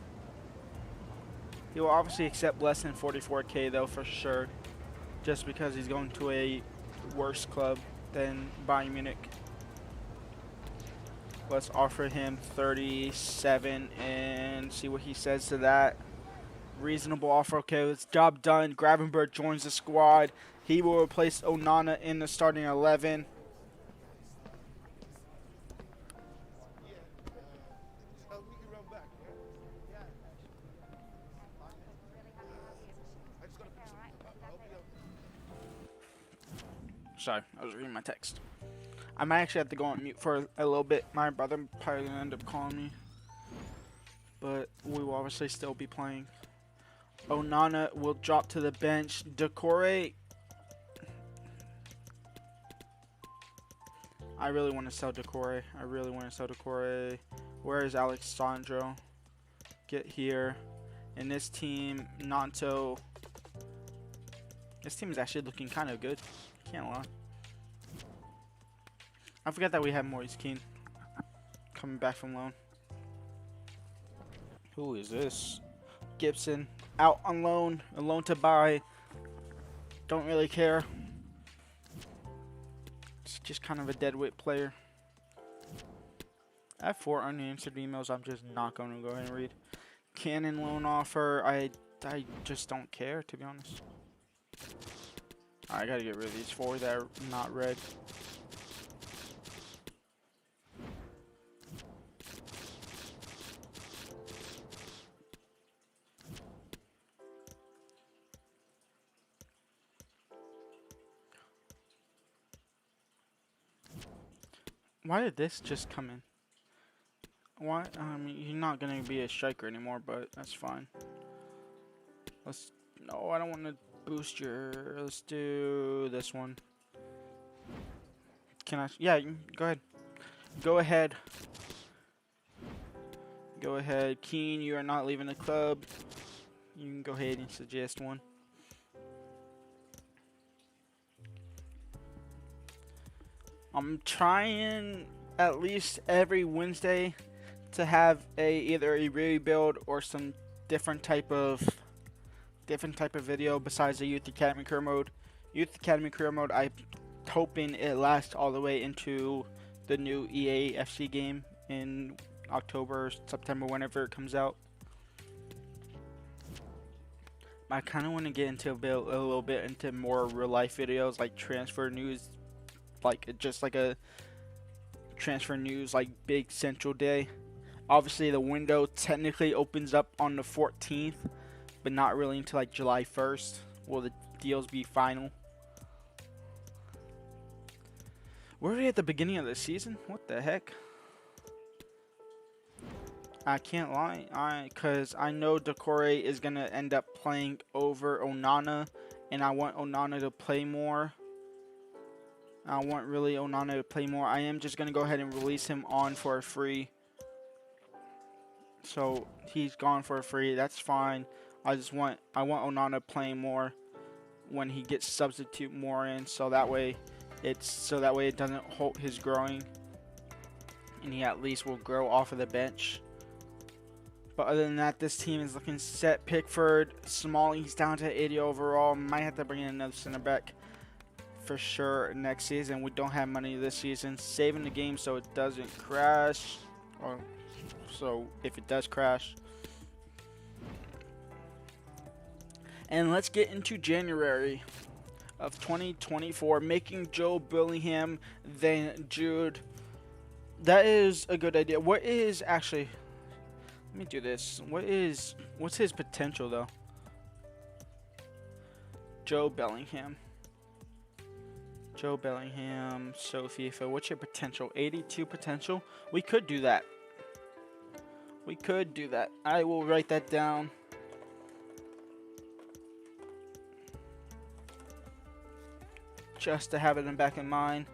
He will obviously accept less than 44K though, for sure. Just because he's going to a worse club than Bayern Munich. Let's offer him 37 and see what he says to that. Reasonable offer. Okay, it's job done. Gravenberg joins the squad. He will replace Onana in the starting 11. Sorry, I was reading my text. I might actually have to go on mute for a little bit. My brother probably gonna end up calling me. But we will obviously still be playing. Onana will drop to the bench. Decore. I really want to sell Decore. Where is Alexandro? Get here. And this team, Nanto. This team is actually looking kind of good. Can't lie. I forgot that we have Maurice Keane coming back from loan. Who is this? Gibson out on loan, a loan to buy. Don't really care. It's just kind of a deadweight player. I have 4 unanswered emails I'm just not going to go ahead and read. Cannon loan offer. I just don't care, to be honest. I gotta get rid of these 4 that are not read. Why did this just come in? Why? I mean, you're not gonna be a striker anymore, but that's fine. No, I don't want to boost your. Let's do this one. Can I? Yeah, go ahead. Go ahead. Go ahead. Keen, you are not leaving the club. You can go ahead and suggest one. I'm trying at least every Wednesday to have either a rebuild or some different type of video besides the Youth Academy career mode. Youth Academy career mode, I'm hoping it lasts all the way into the new EA FC game in October, September, whenever it comes out. I kind of want to get into a little bit into more real life videos, like transfer news, like just like a transfer news, like big central day. Obviously, the window technically opens up on the 14th, but not really until like July 1st. Will the deals be final? Were we at the beginning of the season? What the heck? I can't lie, because I know Decore is going to end up playing over Onana, and I want Onana to play more. I want really Onana to play more. I am just going to go ahead and release him on for a free. So he's gone for a free. That's fine. I want Onana playing more when he gets substitute more in, so that way it doesn't halt his growing, and he at least will grow off of the bench. But other than that, this team is looking set. Pickford, Smalley's down to 80 overall. Might have to bring in another center back for sure next season. We don't have money this season. Saving the game so it doesn't crash. Or so if it does crash. And let's get into January of 2024. Making Joe Bellingham then Jude. That is a good idea. What is actually... Let me do this. What's his potential though? Joe Bellingham. Joe Bellingham, so FIFA. What's your potential? 82 potential? We could do that. We could do that. I will write that down. Just to have it in back in mind.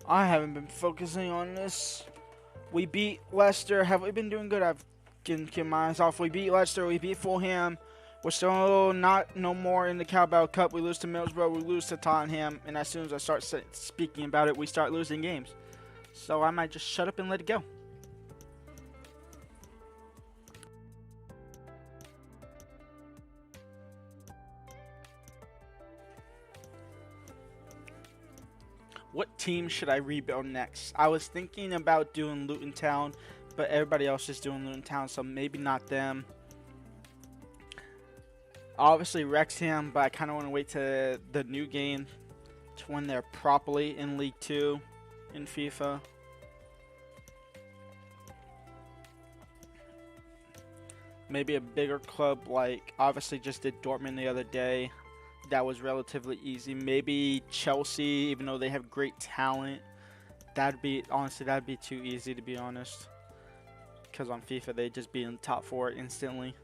I haven't been focusing on this. We beat Leicester. Have we been doing good? I've kept my eyes off. We beat Leicester. We beat Fulham. We're still no more in the Carabao Cup. We lose to Middlesbrough. We lose to Tottenham. And as soon as I start speaking about it, we start losing games. So I might just shut up and let it go. What team should I rebuild next? I was thinking about doing Luton Town, but everybody else is doing Luton Town, so maybe not them. Obviously Wrexham, but I kind of want to wait to the new game to when they're properly in League 2 in FIFA. Maybe a bigger club like obviously just did Dortmund the other day. That was relatively easy. Maybe Chelsea, even though they have great talent. That'd be too easy to be honest. Because on FIFA they'd just be in the top 4 instantly.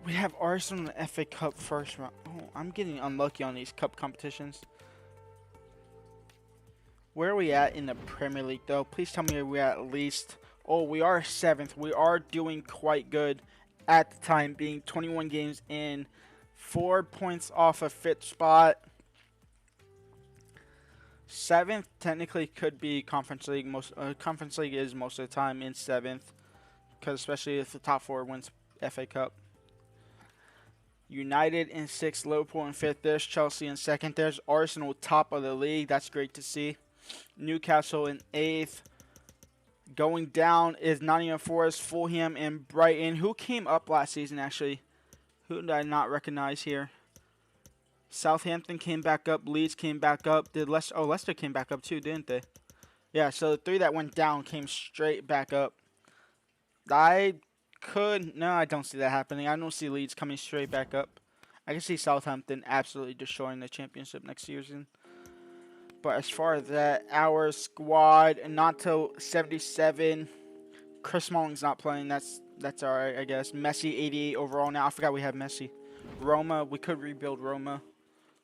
We have Arsenal in the FA Cup first round. Oh, I'm getting unlucky on these cup competitions. Where are we at in the Premier League though? Please tell me we're at least... Oh, we are 7th. We are doing quite good. At the time being 21 games in, 4 points off a 5th spot. 7th technically could be Conference League. Conference League is most of the time in 7th, because especially if the top 4 wins FA Cup. United in 6th, Liverpool in 5th. There's Chelsea in 2nd. There's Arsenal top of the league. That's great to see. Newcastle in 8th. Going down is Nottingham Forest, Fulham, and Brighton. Who came up last season, actually? Who did I not recognize here? Southampton came back up. Leeds came back up. Did Leicester? Oh, Leicester came back up too, didn't they? Yeah, so the three that went down came straight back up. I no, I don't see that happening. I don't see Leeds coming straight back up. I can see Southampton absolutely destroying the championship next season. But as far as that, our squad, not till 77. Chris Smalling's not playing. That's all right, I guess. Messi 88 overall now. I forgot we have Messi. Roma, we could rebuild Roma.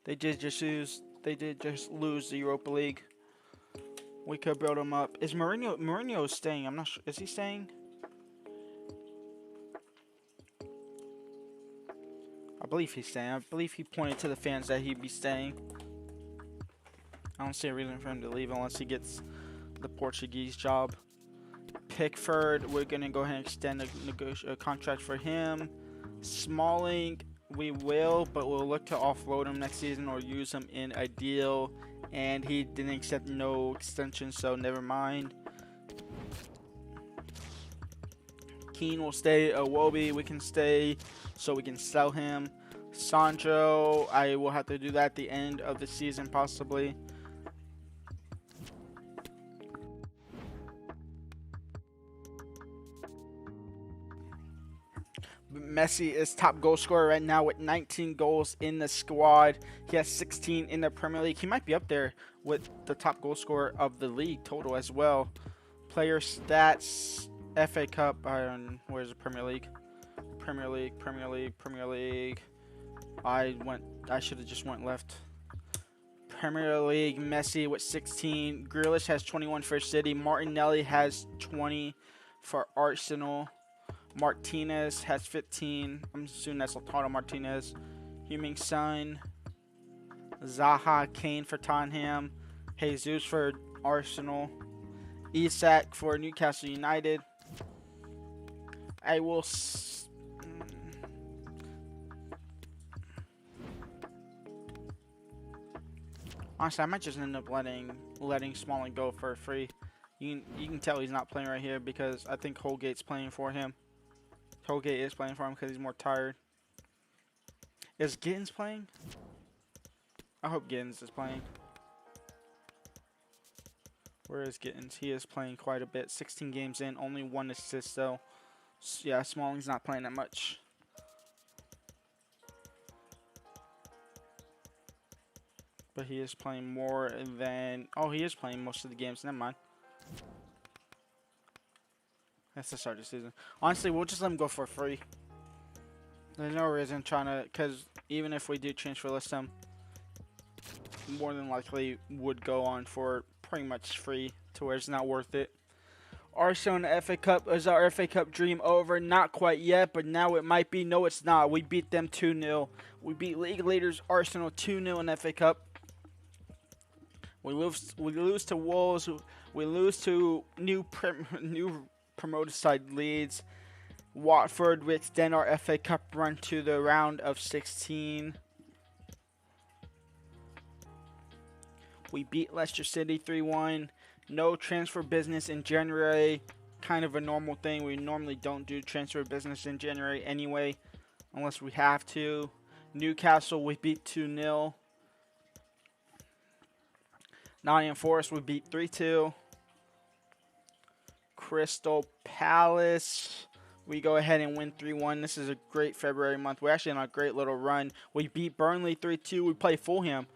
They did just lose. They did just lose the Europa League. We could build them up. Is Mourinho? Mourinho is staying. I'm not sure. Is he staying? I believe he's staying. I believe he pointed to the fans that he'd be staying. I don't see a reason for him to leave unless he gets the Portuguese job. Pickford, we're going to go ahead and extend a contract for him. Smalling, we will, but we'll look to offload him next season or use him in a deal. And he didn't accept no extension, so never mind. Keane will stay. Iwobi, we can stay, so we can sell him. Sandro, I will have to do that at the end of the season, possibly. Messi is top goal scorer right now with 19 goals in the squad. He has 16 in the Premier League. He might be up there with the top goal scorer of the league total as well. Player stats, FA Cup, where's the Premier League? Premier League. I should have just went left. Premier League, Messi with 16. Grealish has 21 for City. Martinelli has 20 for Arsenal. Martinez has 15. I'm assuming that's Lautaro Martinez. Heung-min Son. Zaha, Kane for Tottenham. Jesus for Arsenal. Isak for Newcastle United. I will. Honestly, I might just end up letting Smalling go for free. You can tell he's not playing right here because I think Holgate's playing for him. Holgate is playing for him because he's more tired. Is Gittins playing? I hope Gittins is playing. Where is Gittins? He is playing quite a bit. 16 games in, only 1 assist though. So, yeah, Smalling's not playing that much. But he is playing more than... Oh, he is playing most of the games. Never mind. That's the start of the season. Honestly, we'll just let him go for free. There's no reason trying to... Because even if we do transfer list him, more than likely would go on for pretty much free to where it's not worth it. Arsenal in the FA Cup. Is our FA Cup dream over? Not quite yet, but now it might be. No, it's not. We beat them 2-0. We beat league leaders Arsenal 2-0 in the FA Cup. We lose to Wolves. We lose to new promoted side Leeds. Watford, we extend our FA Cup run to the round of 16. We beat Leicester City 3-1. No transfer business in January. Kind of a normal thing. We normally don't do transfer business in January anyway, unless we have to. Newcastle, we beat 2-0. Nottingham Forest, we beat 3-2. Crystal Palace, we go ahead and win 3-1. This is a great February month. We're actually on a great little run. We beat Burnley 3-2. We play Fulham.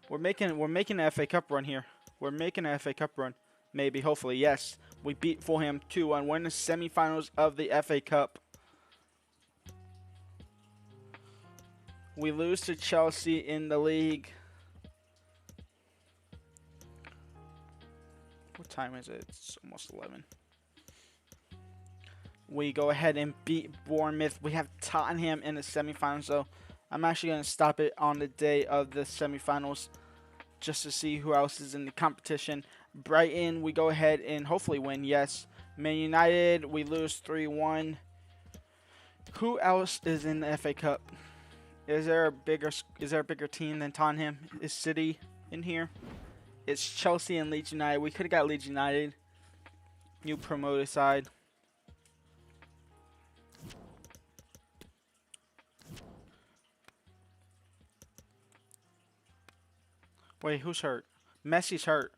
We're making an FA Cup run here. We're making an FA Cup run. Maybe, hopefully, yes. We beat Fulham 2-1. We're in the semifinals of the FA Cup. We lose to Chelsea in the league. What time is it? It's almost 11. We go ahead and beat Bournemouth. We have Tottenham in the semifinals, so I'm actually going to stop it on the day of the semifinals just to see who else is in the competition. Brighton, we go ahead and hopefully win, yes. Man United, we lose 3-1. Who else is in the FA Cup? Is there a bigger team than Tottenham? Is City in here? It's Chelsea and Leeds United. We could have got Leeds United. New promoted side. Wait, who's hurt? Messi's hurt.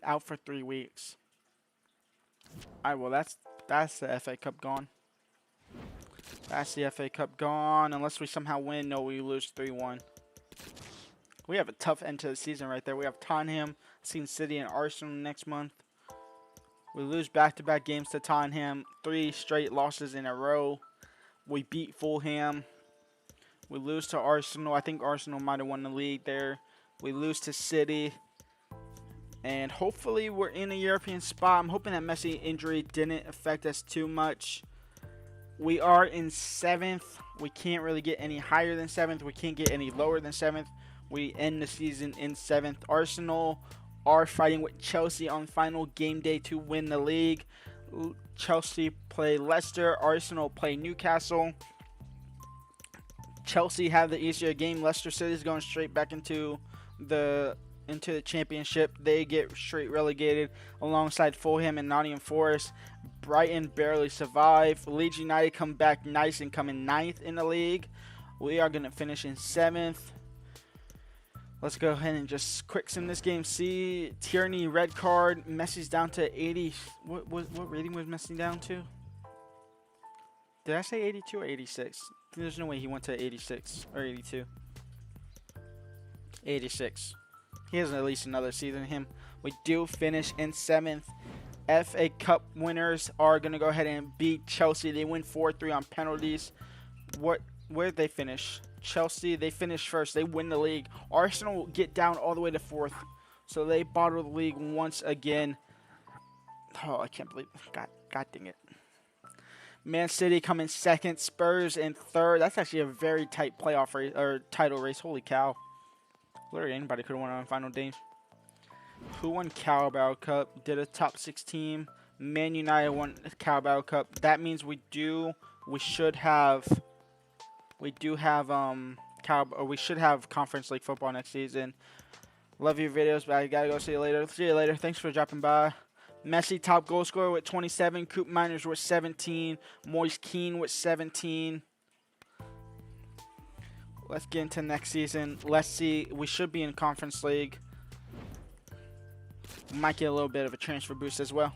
out for 3 weeks. Alright, well that's the FA Cup gone. That's the FA Cup gone. Unless we somehow win, no, we lose 3-1. We have a tough end to the season right there. We have Tottenham, City, and Arsenal next month. We lose back-to-back games to Tottenham. 3 straight losses in a row. We beat Fulham. We lose to Arsenal. I think Arsenal might have won the league there. We lose to City. And hopefully we're in a European spot. I'm hoping that Messi injury didn't affect us too much. We are in 7th. We can't really get any higher than 7th. We can't get any lower than 7th. We end the season in 7th. Arsenal are fighting with Chelsea on final game day to win the league. Chelsea play Leicester. Arsenal play Newcastle. Chelsea have the easier game. Leicester City is going straight back into the championship. They get straight relegated alongside Fulham and Nottingham Forest. Brighton barely survive. Leeds United come back nice and come in 9th in the league. We are going to finish in 7th. Let's go ahead and just quick sim this game. See, Tierney, red card. Messi's down to 80. What rating was Messi down to? Did I say 82 or 86? There's no way he went to 86 or 82. 86. He has at least another season in him. We do finish in 7th. FA Cup winners are going to go ahead and beat Chelsea. They win 4-3 on penalties. Where did they finish? Chelsea, they finish first. They win the league. Arsenal get down all the way to 4th. So they bottle the league once again. Oh, I can't believe it. God dang it. Man City come in 2nd. Spurs in 3rd. That's actually a very tight playoff race or title race. Holy cow. Literally anybody could have won on final day. Who won Carabao Cup? Did a top 6 team. Man United won the Carabao Cup. That means we should have Conference League football next season. Love your videos, but I gotta go see you later. See you later. Thanks for dropping by. Messi top goal scorer with 27. Coop Miners with 17. Moise Keane with 17. Let's get into next season. Let's see. We should be in Conference League. Might get a little bit of a transfer boost as well.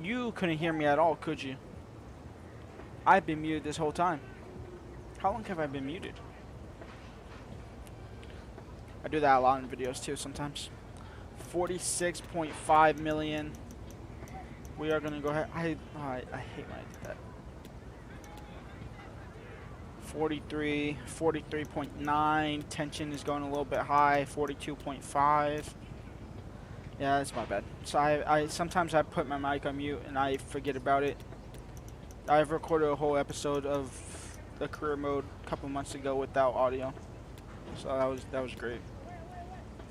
you couldn't hear me at all, could you? I've been muted this whole time. How long have I been muted? I do that a lot in videos too sometimes. 46.5 million. We are gonna go ahead. I hate when I did that. 43.9. Tension is going a little bit high. 42.5. Yeah, that's my bad. So I sometimes I put my mic on mute and I forget about it. I've recorded a whole episode of the career mode a couple months ago without audio. So that was great.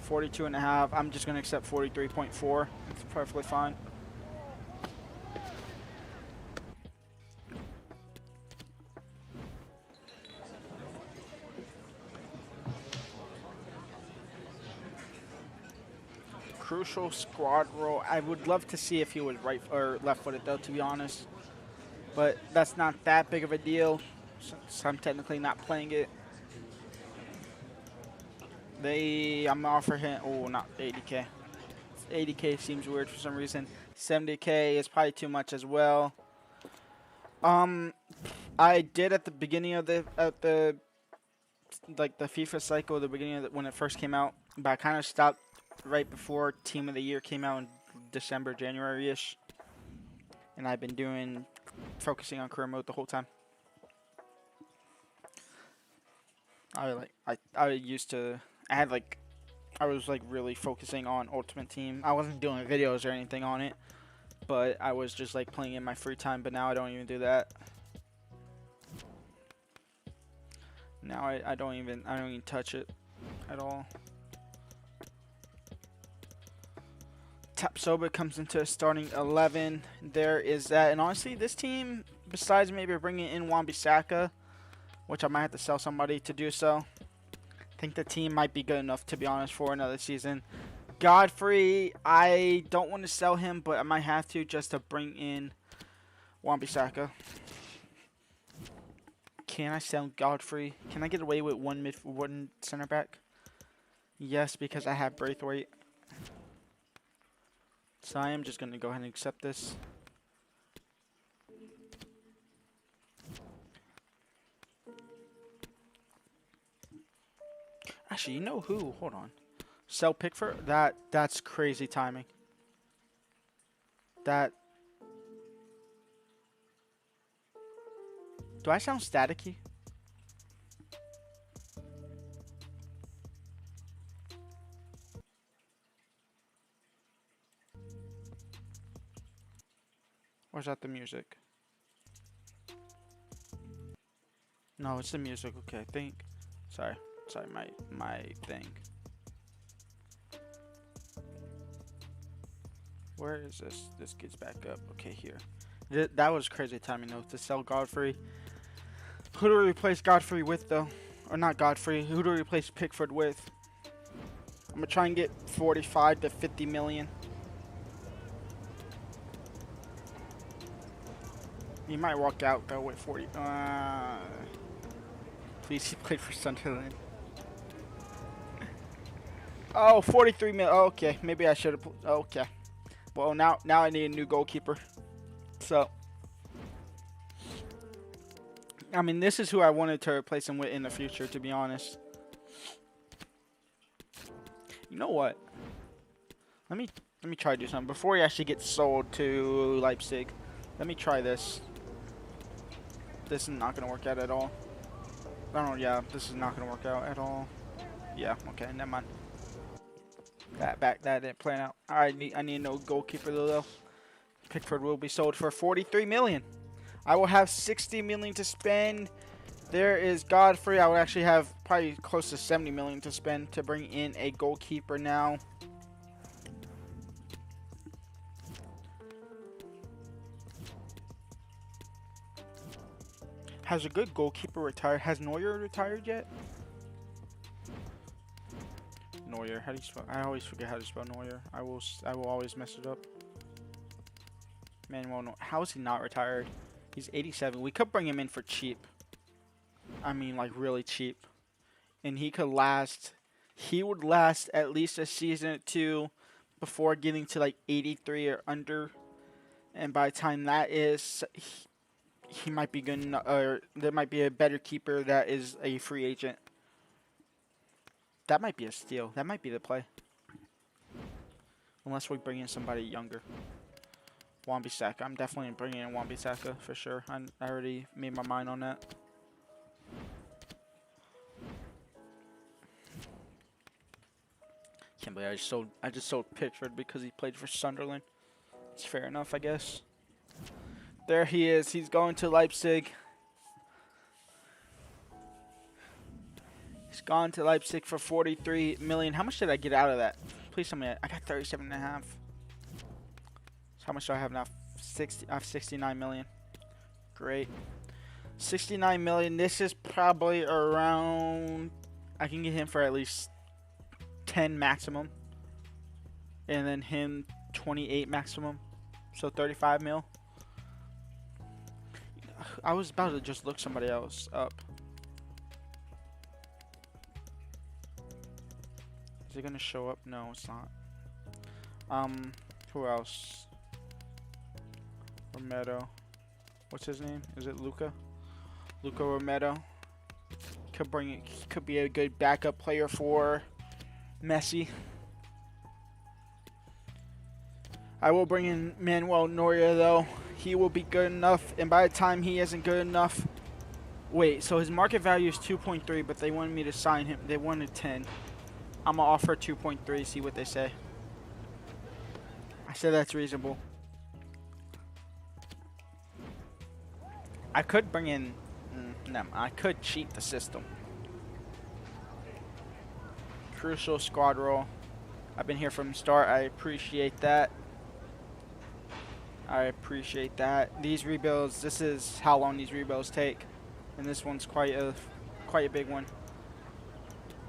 42.5. I'm just gonna accept 43.4. It's perfectly fine. Crucial squad role. I would love to see if he was right or left-footed though, to be honest. But that's not that big of a deal, since I'm technically not playing it. I'm offering him. Oh, not 80K. 80K seems weird for some reason. 70K is probably too much as well. I did at the beginning of the FIFA cycle, the beginning of when it first came out, but I kind of stopped right before Team of the Year came out in December, January-ish, and I've been focusing on career mode the whole time. I was really focusing on Ultimate Team. I wasn't doing videos or anything on it, but I was just like playing in my free time. But now I don't even do that. Now I don't even touch it at all. Tapsoba comes into a starting 11. There is that, and honestly, this team, besides maybe bringing in Wan-Bissaka, which I might have to sell somebody to do so, I think the team might be good enough, to be honest, for another season. Godfrey, I don't want to sell him, but I might have to just to bring in Wan-Bissaka. Can I sell Godfrey? Can I get away with one center back? Yes, because I have Braithwaite. So I am just going to go ahead and accept this. Actually, you know who? Hold on. Sell Pickford? That's crazy timing. Do I sound staticky? Or is that the music? No, it's the music. Okay, I think. Sorry, my thing. Where is this? This gets back up. Okay, here. That was crazy timing though, to sell Godfrey. Who do we replace Godfrey with though? Or not Godfrey. Who do we replace Pickford with? I'm gonna try and get 45 to 50 million. He might walk out though with 40. Please, he played for Sunderland. Oh, 43 mil. Oh, okay, maybe I should have. Okay. Well, now I need a new goalkeeper. So, I mean, this is who I wanted to replace him with in the future, to be honest. You know what? Let me try to do something before he actually gets sold to Leipzig. Let me try this. This is not gonna work out at all. Yeah, this is not gonna work out at all. Yeah, okay, never mind. That didn't plan out. I need a no goalkeeper though. Pickford will be sold for 43 million. I will have 60 million to spend. There is Godfrey. I would actually have probably close to 70 million to spend to bring in a goalkeeper now. Has a good goalkeeper retired? Has Neuer retired yet? Neuer. How do you spell? I always forget how to spell Neuer. I will always mess it up. Manuel Neuer. How is he not retired? He's 87. We could bring him in for cheap. I mean, like really cheap. And he could last. He would last at least a season or two before getting to like 83 or under. And by the time that is, he might be good enough, or there might be a better keeper that is a free agent. That might be a steal. That might be the play. Unless we bring in somebody younger. Wan-Bissaka. I'm definitely bringing in Wan-Bissaka for sure. I already made my mind on that. Can't believe I just sold Pickford because he played for Sunderland. It's fair enough, I guess. There he is. He's going to Leipzig. He's gone to Leipzig for 43 million. How much did I get out of that? Please tell me I got 37.5. So how much do I have now? 60. I have 69 million. Great. 69 million. This is probably around. I can get him for at least 10 maximum. And then him 28 maximum. So 35 mil. I was about to just look somebody else up. Is it gonna show up? No, it's not. Who else? Romero. What's his name? Is it Luca? Luca Romero. Could be a good backup player for Messi. I will bring in Manuel Neuer though. He will be good enough, and by the time he isn't good enough, wait. So his market value is 2.3, but they wanted me to sign him. They wanted 10. I'm gonna offer 2.3. See what they say. I said that's reasonable. I could bring in. No, I could cheat the system. Crucial squad role. I've been here from the start. I appreciate that. I appreciate that. These rebuilds. This is how long these rebuilds take, and this one's quite a big one.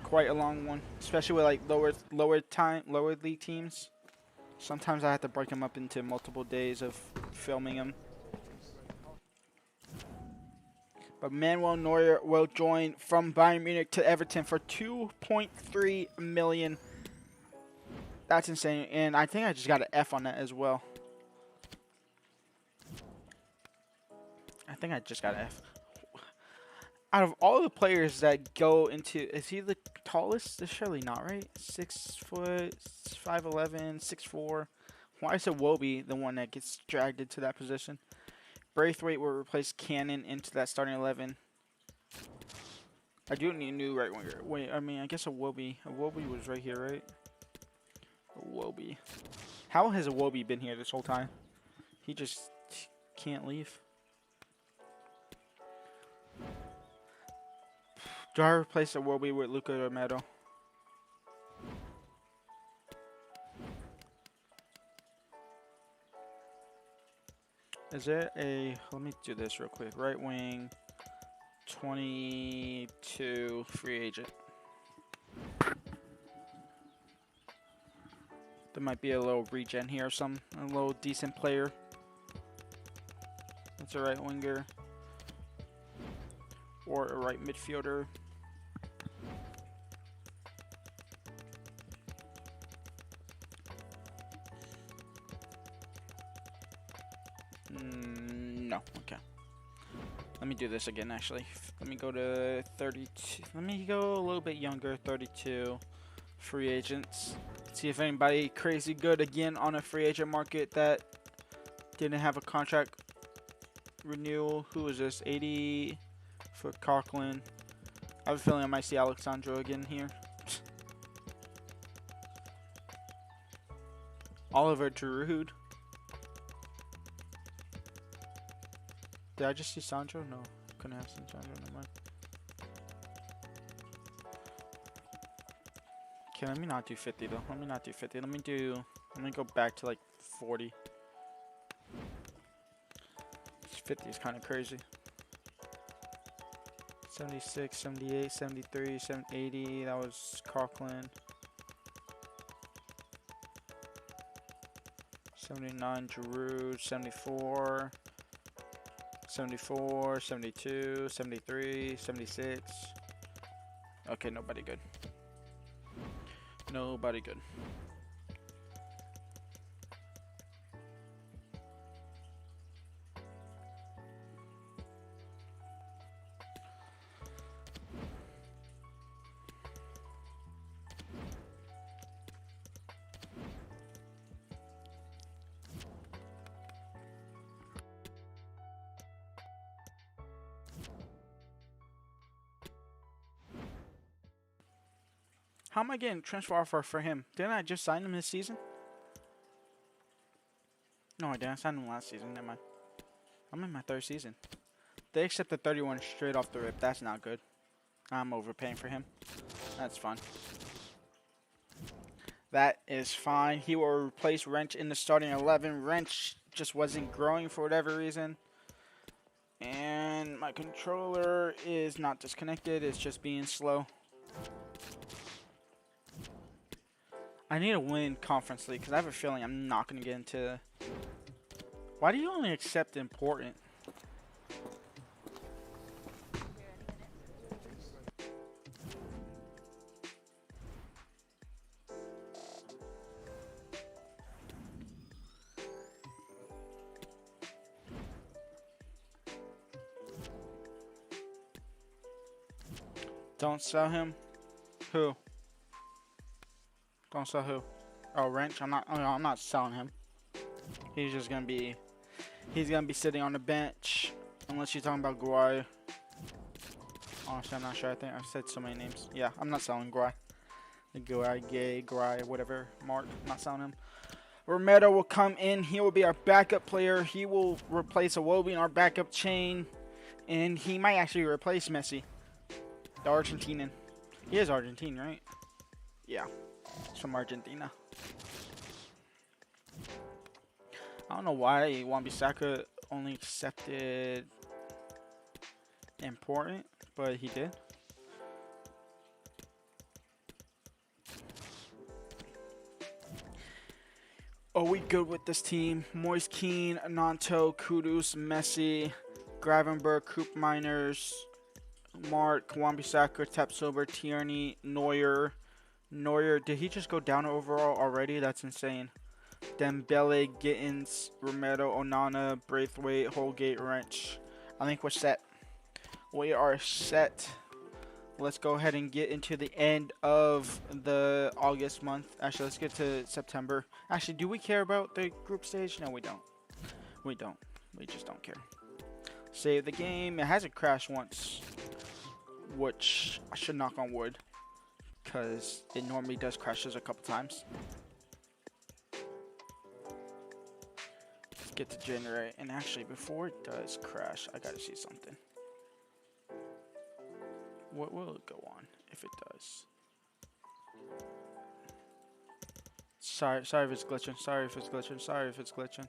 Quite a long one, especially with like lower league teams. Sometimes I have to break them up into multiple days of filming them. But Manuel Neuer will join from Bayern Munich to Everton for 2.3 million. That's insane, and I think I just got an F on that as well. I think I just got an F. Out of all the players that go into, is he the tallest? It's surely not, right? 6 foot, 5'11", 6'4". Why is Iwobi the one that gets dragged into that position? Braithwaite will replace Cannon into that starting 11. I do need a new right winger. Wait, I mean, I guess Iwobi was right here, right? Iwobi. How has Iwobi been here this whole time? He just can't leave. Do I replace Iwobi with Luca Romero? Is there a... Let me do this real quick. Right wing, 22, free agent. There might be a little regen here or some. A little decent player. That's a right winger. Or a right midfielder. No, okay. Let me do this again, actually. Let me go to 32. Let me go a little bit younger, 32. Free agents. See if anybody crazy good again on a free agent market that didn't have a contract renewal. Who is this? 80 for Coughlin. I have a feeling I might see Alexandro again here. Oliver Giroud. Did I just see Sandro? No, couldn't have seen Sandro. Never mind. Okay, let me not do 50 though. Let me not do 50. Let me go back to like 40. 50 is kind of crazy. 76, 78, 73, 80. That was Coughlin. 79, Giroud. 74. 74, 72, 73, 76. Okay, nobody good. Nobody good. How am I getting transfer offer for him? Didn't I just sign him this season? No, I didn't. I signed him last season. Never mind. I'm in my 3rd season. They accepted 31 straight off the rip. That's not good. I'm overpaying for him. That's fine. That is fine. He will replace Wrench in the starting 11. Wrench just wasn't growing for whatever reason. And my controller is not disconnected. It's just being slow. I need to win Conference League because I have a feeling I'm not going to get into... Why do you only accept important? Don't sell him? Who? Don't sell who? Oh, Wrench? I'm not selling him. He's just gonna be... He's gonna be sitting on the bench. Unless you're talking about Guai. Honestly, I'm not sure. I think I've said so many names. Yeah, I'm not selling Guai. Guai, Gay, Guai, whatever. Mark, I'm not selling him. Romero will come in. He will be our backup player. He will replace Iwobi in our backup chain. And he might actually replace Messi. The Argentinian. He is Argentine, right? Yeah. He's from Argentina. I don't know why Wan-Bissaka only accepted important, but he did. Are we good with this team? Moise Keane, Nanto, Kudus, Messi, Gravenberg, Coop Miners, Mark, Wan-Bissaka, Tapsober, Tierney, Neuer. Neuer, did he just go down overall already? That's insane. Dembele, Gittins, Romero, Onana, Braithwaite, Holgate, Wrench. I think we're set. We are set. Let's go ahead and get into the end of the August month. Actually, let's get to September. Actually, do we care about the group stage? No, we don't. We don't. We just don't care. Save the game. It hasn't crashed once, which I should knock on wood, because it normally does crashes a couple times. Let's get to generate. And actually, before it does crash, I gotta see something. What will it go on if it does? Sorry if it's glitching. Sorry if it's glitching. Sorry if it's glitching.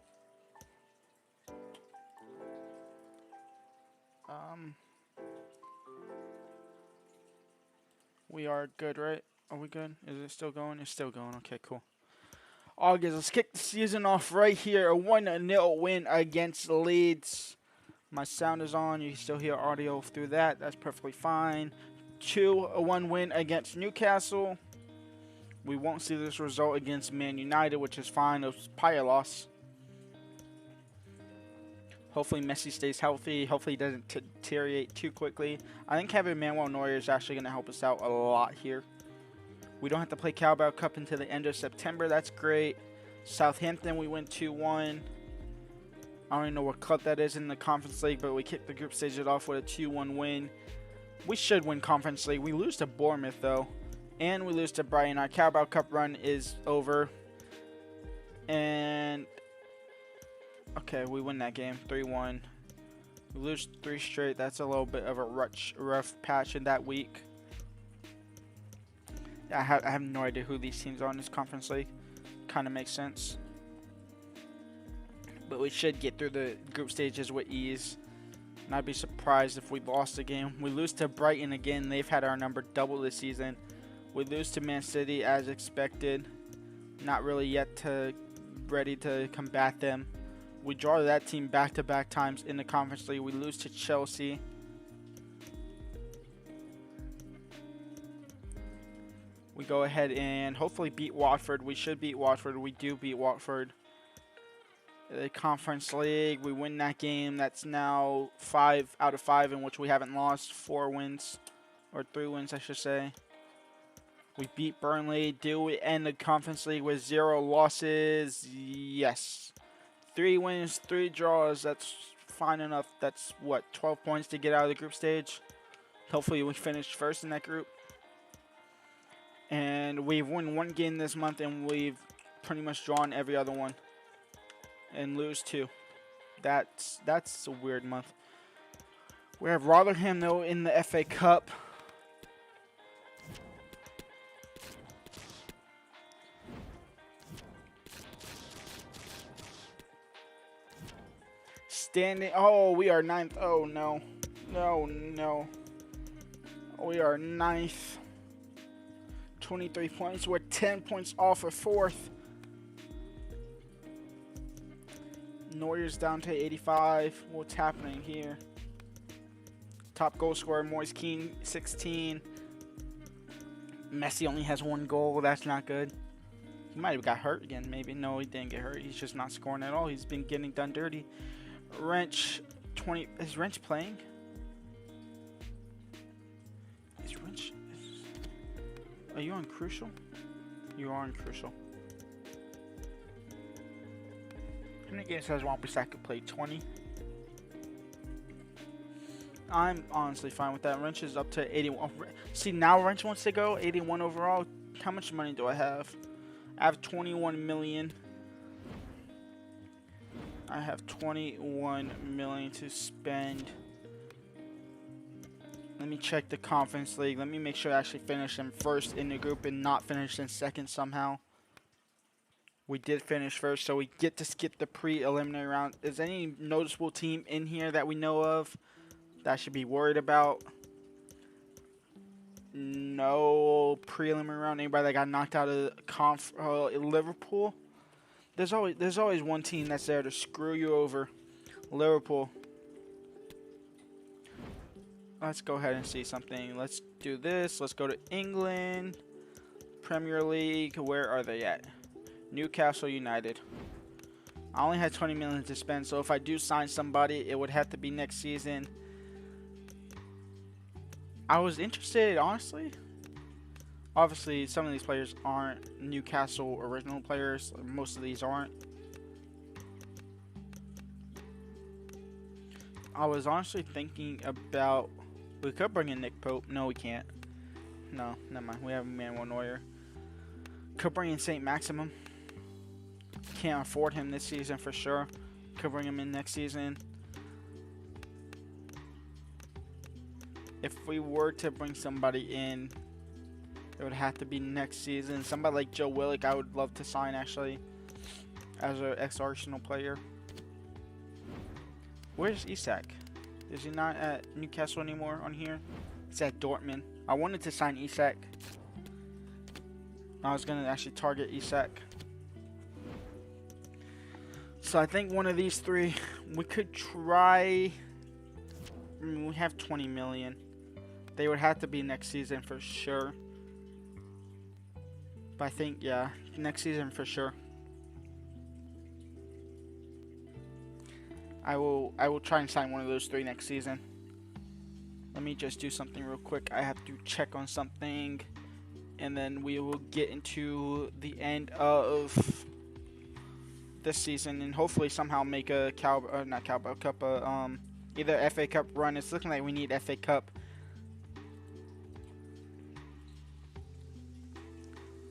We are good, right? Are we good? Is it still going? It's still going. Okay, cool. August, let's kick the season off right here. A 1-0 win against Leeds. My sound is on. You can still hear audio through that. That's perfectly fine. 2-1 win against Newcastle. We won't see this result against Man United, which is fine. It was probably a loss. Hopefully Messi stays healthy. Hopefully he doesn't deteriorate too quickly. I think having Manuel Neuer is actually going to help us out a lot here. We don't have to play Carabao Cup until the end of September. That's great. Southampton, we win 2-1. I don't even know what club that is in the Conference League, but we kicked the group stage off with a 2-1 win. We should win Conference League. We lose to Bournemouth, though. And we lose to Brighton. Our Carabao Cup run is over. And... okay, we win that game, 3-1. We lose 3 straight. That's a little bit of a rough patch in that week. I have no idea who these teams are in this Conference League. Kind of makes sense. But we should get through the group stages with ease. And I'd be surprised if we lost the game. We lose to Brighton again. They've had our number double this season. We lose to Man City as expected. Not really yet ready to combat them. We draw that team back-to-back times in the Conference League. We lose to Chelsea. We go ahead and hopefully beat Watford. We should beat Watford. We do beat Watford. The Conference League, we win that game. That's now 5 out of 5 in which we haven't lost. 4 wins, or 3 wins, I should say. We beat Burnley. Do we end the Conference League with 0 losses? Yes. 3 wins, 3 draws. That's fine enough. That's, what, 12 points to get out of the group stage? Hopefully we finish first in that group. And we've won 1 game this month, and we've pretty much drawn every other one. And lose 2. That's a weird month. We have Rotherham, though, in the FA Cup. Standing. Oh, we are 9th. Oh, no. No. We are 9th. 23 points. We're 10 points off of 4th. Neuer's down to 85. What's happening here? Top goal scorer, Moise Kean, 16. Messi only has 1 goal. That's not good. He might have got hurt again, maybe. No, he didn't get hurt. He's just not scoring at all. He's been getting done dirty. Wrench, 20. Is Wrench playing? Is Wrench... Are you on Crucial? You are on Crucial. How many games has Wan-Bissaka played? 20? I'm honestly fine with that. Wrench is up to 81. See, now Wrench wants to go 81 overall. How much money do I have? I have 21 million. I have 21 million to spend. Let me check the Conference League. Let me make sure I actually finish in first in the group and not finish in second somehow. We did finish first, so we get to skip the pre-eliminatory round. Is any noticeable team in here that we know of that I should be worried about? No preliminary round. Anybody that got knocked out of Liverpool? There's always one team that's there to screw you over. Liverpool. Let's go ahead and see something. Let's do this. Let's go to England. Premier League. Where are they at? Newcastle United. I only had 20 million to spend, so if I do sign somebody, it would have to be next season. I was interested, honestly. Obviously, some of these players aren't Newcastle original players. Most of these aren't. I was honestly thinking about... We could bring in Nick Pope. No, we can't. No, never mind. We have Manuel Neuer. Could bring in St. Maximum. Can't afford him this season for sure. Could bring him in next season. If we were to bring somebody in, it would have to be next season. Somebody like Joe Willock, I would love to sign actually, as an ex-Arsenal player. Where's Isak? Is he not at Newcastle anymore on here? He's at Dortmund. I wanted to sign Isak. I was going to actually target Isak. So I think one of these three, we could try. I mean, we have 20 million. They would have to be next season for sure. But I think, yeah, next season for sure. I will try and sign one of those three next season. Let me just do something real quick. I have to check on something, and then we will get into the end of this season and hopefully somehow make a either FA Cup run. It's looking like we need FA Cup.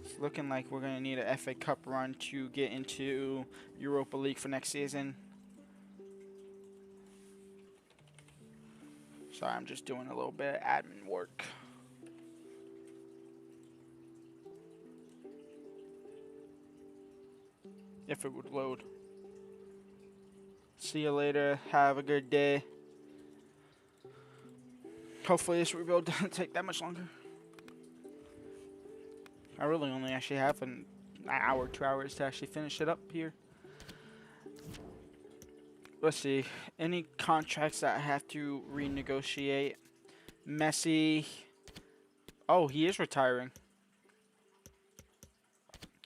It's looking like we're gonna need a FA Cup run to get into Europa League for next season. Sorry, I'm just doing a little bit of admin work. If it would load. See you later. Have a good day. Hopefully this rebuild doesn't take that much longer. I really only actually have an hour, 2 hours to actually finish it up here. Let's see. Any contracts that I have to renegotiate? Messi. Oh, he is retiring.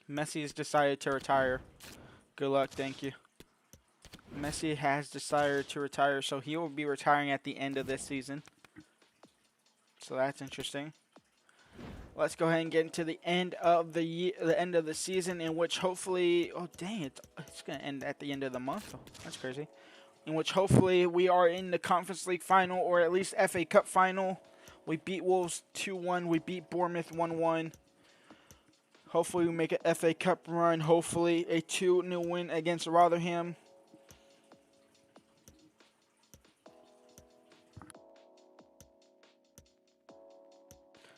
Messi has decided to retire. Good luck, thank you. Messi has decided to retire, so he will be retiring at the end of this season. So that's interesting. Let's go ahead and get into the end of the season, in which hopefully, oh dang it, it's gonna end at the end of the month. Oh, that's crazy. In which hopefully we are in the Conference League final, or at least FA Cup final. We beat Wolves 2-1. We beat Bournemouth 1-1. Hopefully we make an FA Cup run. Hopefully a 2-0 win against Rotherham.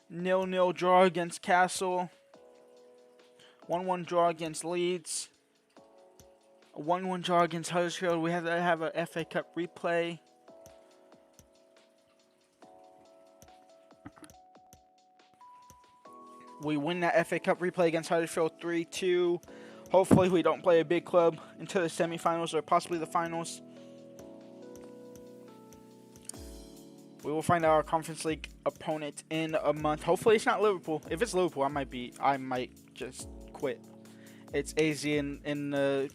Nil-nil draw against Castle. 1-1 draw against Leeds. A 1-1 draw against Huddersfield. We have to have a FA Cup replay. We win that FA Cup replay against Huddersfield 3-2. Hopefully we don't play a big club into the semifinals or possibly the finals. We will find out our Conference League opponent in a month. Hopefully it's not Liverpool. If it's Liverpool, I might just quit. It's AZ in the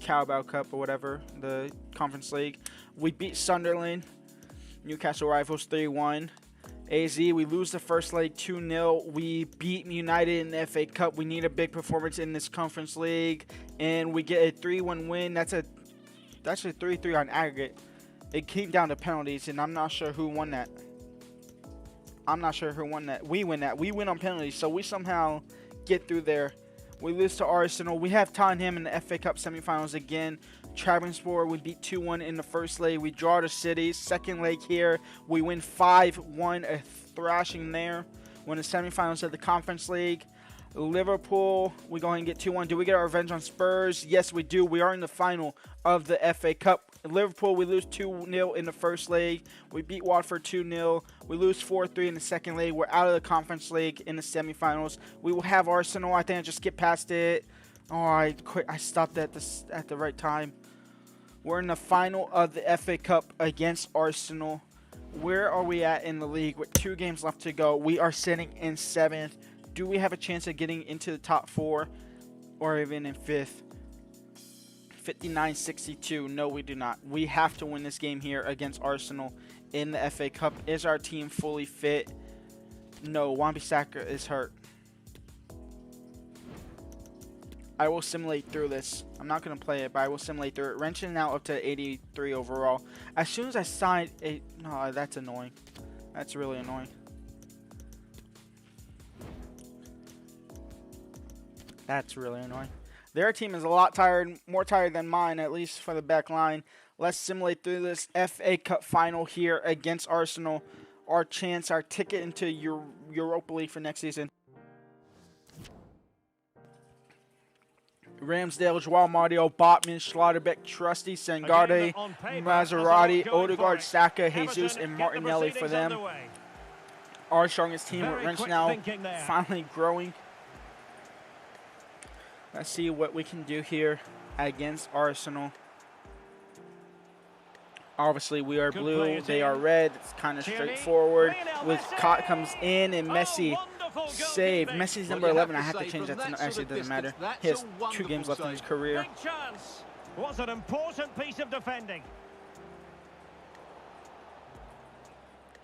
Carabao Cup or whatever, the Conference League. We beat Sunderland, Newcastle rivals 3-1. AZ, we lose the first leg 2-0. We beat United in the FA Cup. We need a big performance in this Conference League, and we get a 3-1 win. That's a 3-3 on aggregate. It came down to penalties, and I'm not sure who won that. We win that. We win on penalties, so we somehow get through there. We lose to Arsenal. We have Tottenham in the FA Cup semifinals again. Trabzonspor, we beat 2-1 in the first leg. We draw to City. Second leg here, we win 5-1, a thrashing there. Win the semifinals of the Conference League. Liverpool, we go ahead and get 2-1. Do we get our revenge on Spurs? Yes, we do. We are in the final of the FA Cup. Liverpool, we lose 2-0 in the first leg. We beat Watford 2-0. We lose 4-3 in the second leg. We're out of the Conference League in the semifinals. We will have Arsenal. I think I just skipped past it. Oh, I quit. I stopped at the right time. We're in the final of the FA Cup against Arsenal. Where are we at in the league with 2 games left to go? We are sitting in 7th. Do we have a chance of getting into the top 4 or even in 5th? 59-62. No, we do not. We have to win this game here against Arsenal in the FA Cup. Is our team fully fit? No, Wan-Bissaka is hurt. I will simulate through this. I'm not going to play it, but I will simulate through it. Wrenching now up to 83 overall. As soon as I signed a... No, that's annoying. That's really annoying. That's really annoying. Their team is a lot tired, more tired than mine, at least for the back line. Let's simulate through this FA Cup final here against Arsenal. Our chance, our ticket into Europa League for next season. Ramsdale, Joao Mario, Botman, Schlotterbeck, Trusty, Sangare, Maserati, Odegaard, Saka, Jesus, and Martinelli for them. Our strongest team with Wrench now finally growing. Let's see what we can do here against Arsenal. Obviously, we are blue. They are red. It's kind of straightforward. With Cott comes in and Messi save. Messi's number 11. I have to change that to no, actually it doesn't matter. He has 2 games left in his career. Was an important piece of defending.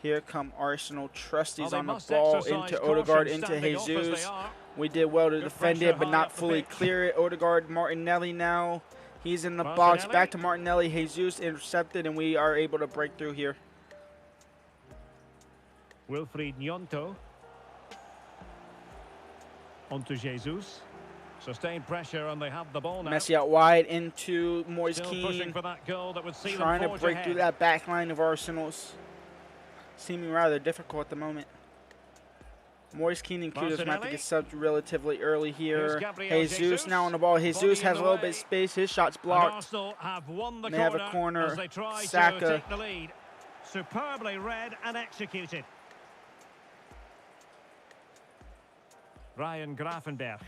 Here come Arsenal. Trustees on the ball into Odegaard, into Jesus. We did well to defend it, but not fully clear it. Odegaard, Martinelli now. He's in the box. Back to Martinelli. Jesus intercepted, and we are able to break through here. Wilfried Nyonto. Onto Jesus. Sustained pressure, and they have the ball now. Messi out wide into Moise Kean. Trying to break through that back line of Arsenal's. Seeming rather difficult at the moment. Moise Kean and Kudos might have to get subbed relatively early here. Jesus now on the ball. Jesus has a little bit of space. His shot's blocked. They have a corner. Saka. Superbly read and executed. Ryan Gravenberch.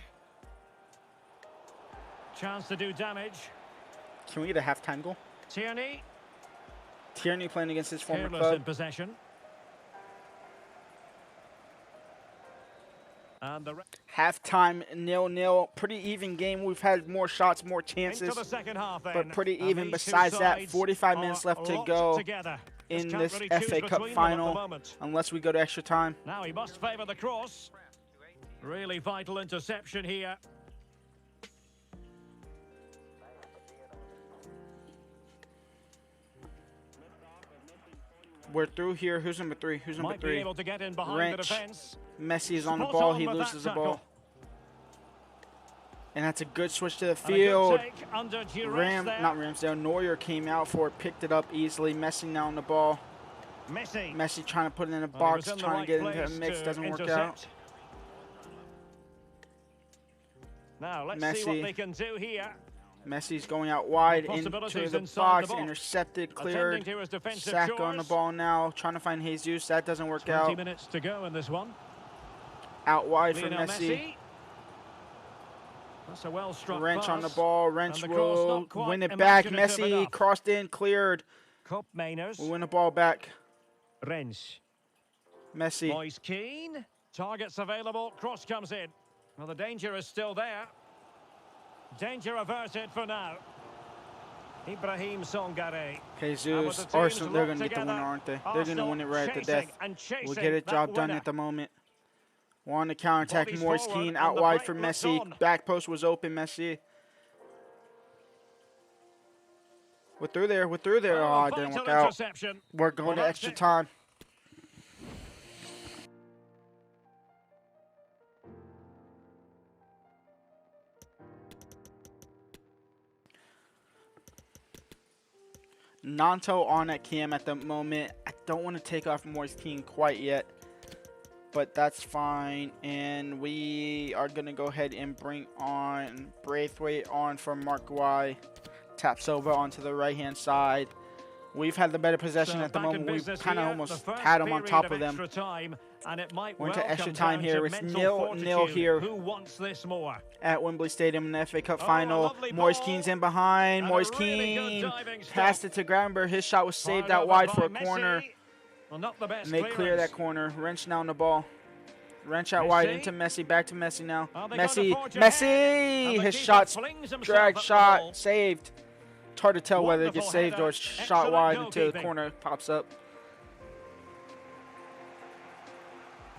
Chance to do damage. Can we get a halftime goal? Tierney. Tierney playing against his former Careless club. In possession. And the halftime 0-0. Pretty even game. We've had more shots, more chances, but pretty even. Besides that, 45 minutes left to go in this FA Cup final, unless we go to extra time. Now he must favour the cross. Really vital interception here. We're through here. Who's number 3? Who's number 3? Able to get in behind Wrench. The defense. Messi is on the ball. He loses the ball. And that's a good switch to the And a good field. take under duress there. Not Ramsdale, Neuer came out for it, picked it up easily. Messi now on the ball. Messi trying to put it in a box, trying to get into a mix, doesn't work out. Now let's see what they can do here. Messi's going out wide into the box, intercepted, cleared. Saka on the ball now, trying to find Jesus. That doesn't work out. 20 minutes to go in this one. Out wide for Messi. That's a well-struck Wrench pass. on the ball. Wrench will win it back. Messi crossed in, cleared. We win the ball back. Wrench. Messi. Moise Keane. Targets available. Cross comes in. Well, the danger is still there. Danger averted for now. Ibrahim Songare. Jesus. Arsenal, they're going to get the winner, aren't they? They're going to win it right at the death. We'll get it job done at the moment. We're on the counter-attack. Moise Keane out wide for Messi. Back post was open, Messi. We're through there. We're through there. Oh, it didn't work out. We're going to extra time. Nanto on at cam at the moment. I don't want to take off Moise Keane quite yet, but that's fine. And we are going to go ahead and bring on Braithwaite on for Mark Guay. Taps over onto the right-hand side. We've had the better possession at the moment. We've kind of almost had them on top of them. We're into extra time here. It's 0-0 here at Wembley Stadium in the FA Cup final. Moise Keane's in behind. Moise Keane passed it to Gravenberg. His shot was saved out wide for a corner. And they clear that corner. Wrench now on the ball. Wrench out wide into Messi. Back to Messi now. Messi! His shot's dragged shot. Saved. It's hard to tell whether it gets saved or it's shot wide until the corner pops up.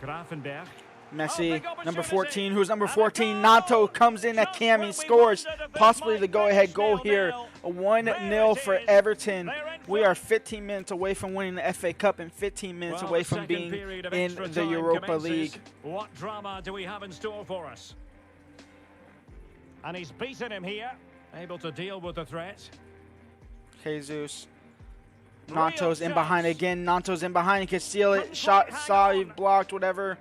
Gravenberg. Messi, number 14. Who's number 14? Nato comes in at Cam. He scores. Possibly the go-ahead goal here. A 1-0 for Everton. We are 15 minutes away from winning the FA Cup and 15 minutes away from being in the Europa League. What drama do we have in store for us? And he's beaten him here. Able to deal with the threat. Jesus. Nanto's in behind again. Nanto's in behind. He can steal it. Shot, save, blocked, whatever.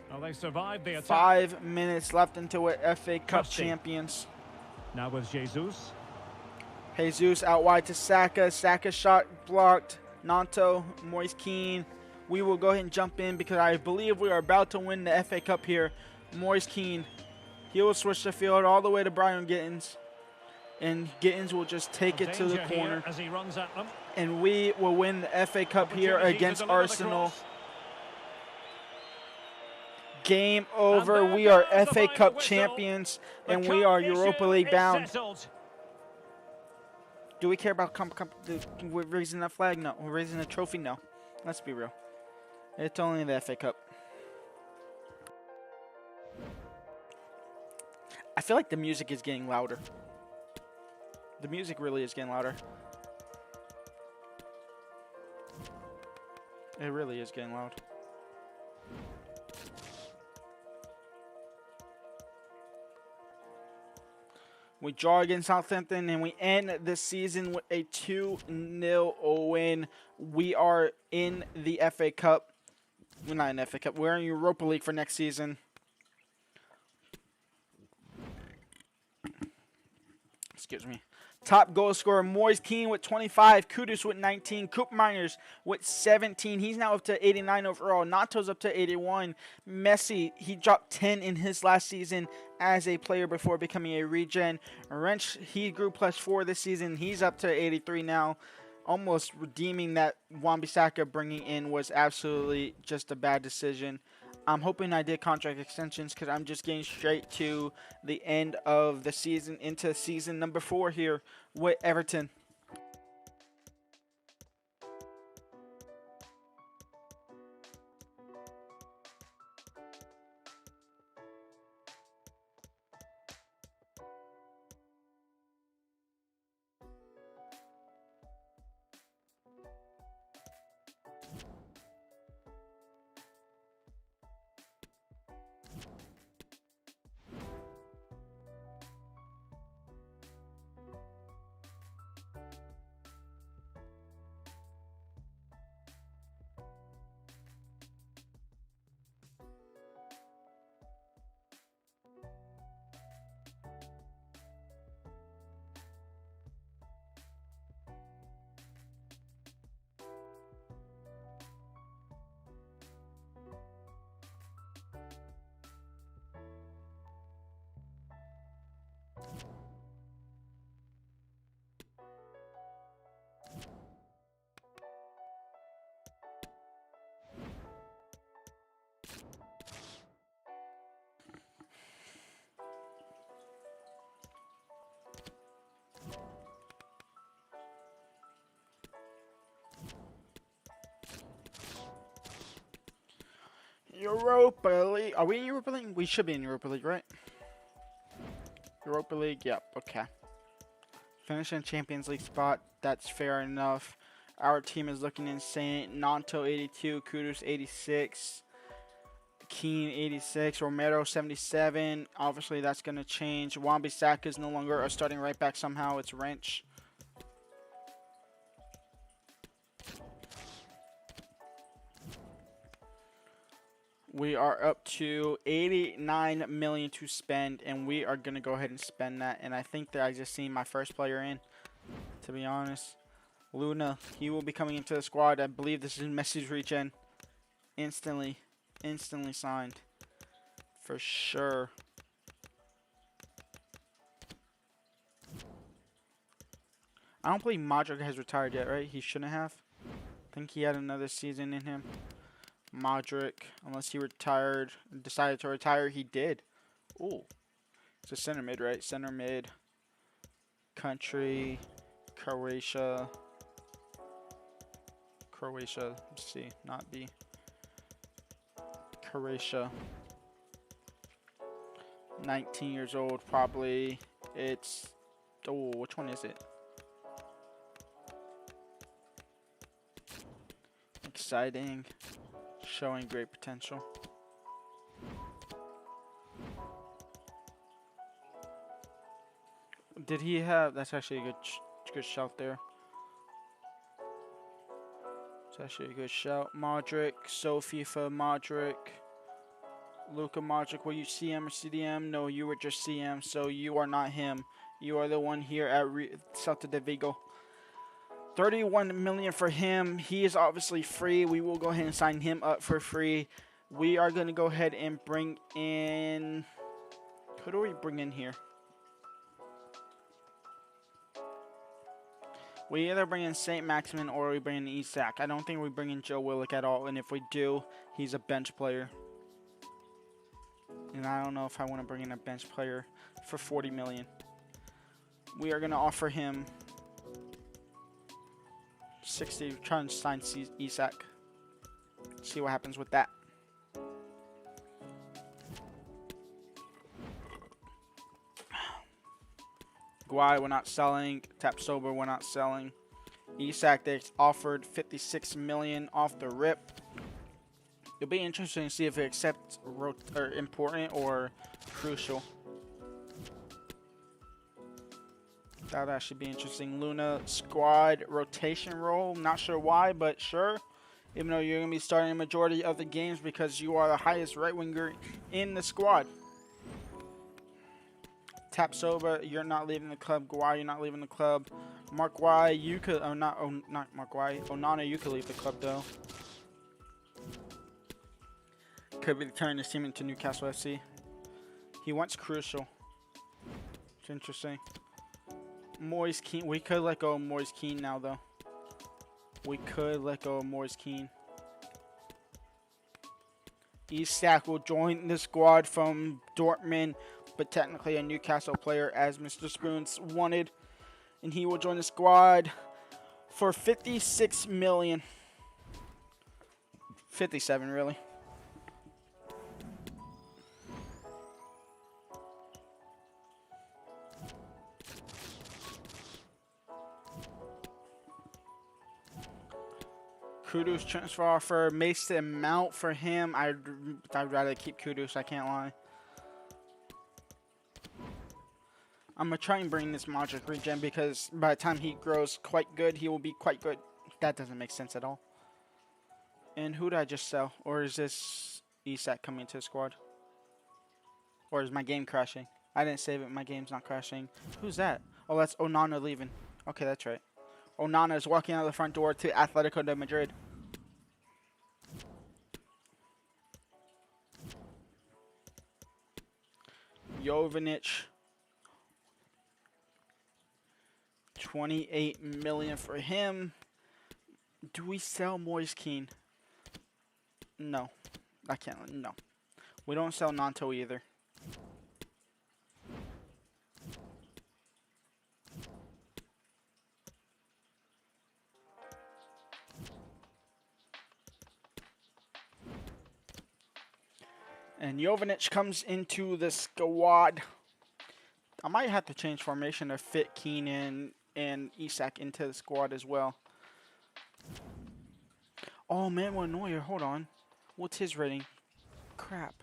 Well, they survived the attack. 5 minutes left until we're FA Cup champions. Now with Jesus. Jesus out wide to Saka. Saka shot blocked. Nanto, Moise Keane. We will go ahead and jump in because I believe we are about to win the FA Cup here. Moise Keane. He will switch the field all the way to Brian Gittins. And Gittins will just take it to the corner. As he runs at them. And we will win the FA Cup here against Arsenal. Game over. We are FA Cup champions. And we are Europa League bound. Do we care about raising that flag? No. We're raising a trophy? No. Let's be real. It's only the FA Cup. I feel like the music is getting louder. The music really is getting louder. It really is getting loud. We draw against Southampton and we end the season with a 2-0 win. We are in the FA Cup. We're not in the FA Cup. We're in Europa League for next season. Excuse me. Top goal scorer, Moise Keane with 25. Kudus with 19. Coop Miners with 17. He's now up to 89 overall. Nato's up to 81. Messi, he dropped 10 in his last season as a player before becoming a regen. Wrench, he grew +4 this season. He's up to 83 now. Almost redeeming that Wan-Bissaka bringing in was absolutely just a bad decision. I'm hoping I did contract extensions because I'm just getting straight to the end of the season into season number 4 here with Everton. Europa League. Are we in Europa League? We should be in Europa League, right? Europa League, yep, okay. Finishing Champions League spot, that's fair enough. Our team is looking insane. Nanto 82, Kudus 86, Keane 86, Romero 77. Obviously, that's going to change. Wan-Bissaka is no longer a starting right back somehow. It's Wrench. We are up to 89 million to spend, and we are going to go ahead and spend that. And I think that I just seen my first player in, to be honest. Luna, he will be coming into the squad. I believe this is Messi's regen. Instantly signed. For sure. I don't believe Modric has retired yet, right? He shouldn't have. I think he had another season in him. Modric, unless he retired, decided to retire, he did. Ooh. It's a center mid, right? Center mid. Country. Croatia. C, not B. Croatia. 19 years old, probably. It's, oh, which one is it? Exciting. Showing great potential. Did he have, that's actually a good shout there. It's actually a good shout. Modric, Sophie for Modric. Luka Modric, were you CM or CDM? No, you were just CM, so you are not him. You are the one here at Celta de Vigo. 31 million for him. He is obviously free. We will go ahead and sign him up for free. We are going to go ahead and bring in... Who do we bring in here? We either bring in St. Maximin or we bring in Isak. I don't think we bring in Joe Willock at all. And if we do, he's a bench player. And I don't know if I want to bring in a bench player for 40 million. We are going to offer him 60. Try and sign Isak. See what happens with that. Guai, we're not selling. Tap Sober, we're not selling. Isak, they offered 56 million off the rip. It'll be interesting to see if it accepts important or crucial. That would actually be interesting. Luna squad rotation role. Not sure why, but sure. Even though you're going to be starting a majority of the games because you are the highest right winger in the squad. Tap Soba, you're not leaving the club. Guai, you're not leaving the club. Mark Guai, you could, not Mark Guai. Onana, you could leave the club though. Could be turning his team into Newcastle FC. He wants crucial. It's interesting. Moise Keane, we could let go of Moise Keane now though. We could let go of Moise Keane. Isak will join the squad from Dortmund, but technically a Newcastle player as Mr. Spoons wanted. And he will join the squad for 56 million. 57 really. Kudus transfer offer. Mason Mount for him. I'd rather keep Kudus, I can't lie. I'm going to try and bring this Modric regen because by the time he grows quite good, he will be quite good. That doesn't make sense at all. And who did I just sell? Or is this Isak coming into the squad? Or is my game crashing? I didn't save it. My game's not crashing. Who's that? Oh, that's Onana leaving. Okay, that's right. Onana is walking out the front door to Atletico de Madrid. Jovanic. 28 million for him. Do we sell Moise Keane? No. I can't. No. We don't sell Nanto either. And Jovanic comes into the squad. I might have to change formation to fit Keenan and Isak into the squad as well. Oh, Manuel Neuer, hold on. What's his rating? Crap.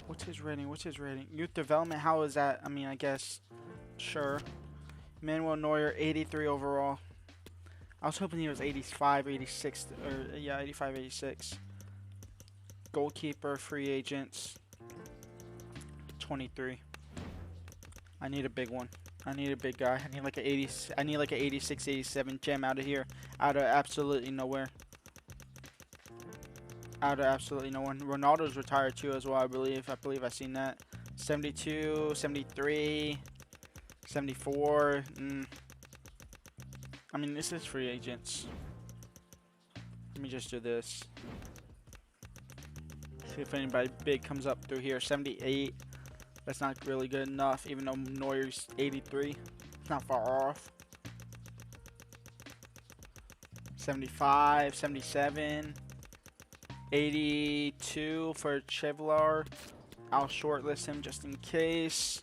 What's his rating? What's his rating? Youth development, how is that? I mean, I guess, sure. Manuel Neuer, 83 overall. I was hoping he was 85, 86, or yeah, 85, 86. Goalkeeper, free agents, 23. I need a big one. I need a big guy. I need like a 80. I need like an 86, 87 gem out of here, out of absolutely nowhere. Out of absolutely no one. Ronaldo's retired too as well, I believe. I believe I've seen that. 72, 73, 74. I mean, this is free agents. Let me just do this. See if anybody big comes up through here. 78. That's not really good enough, even though Neuer's 83. It's not far off. 75, 77. 82 for Chevlar. I'll shortlist him just in case.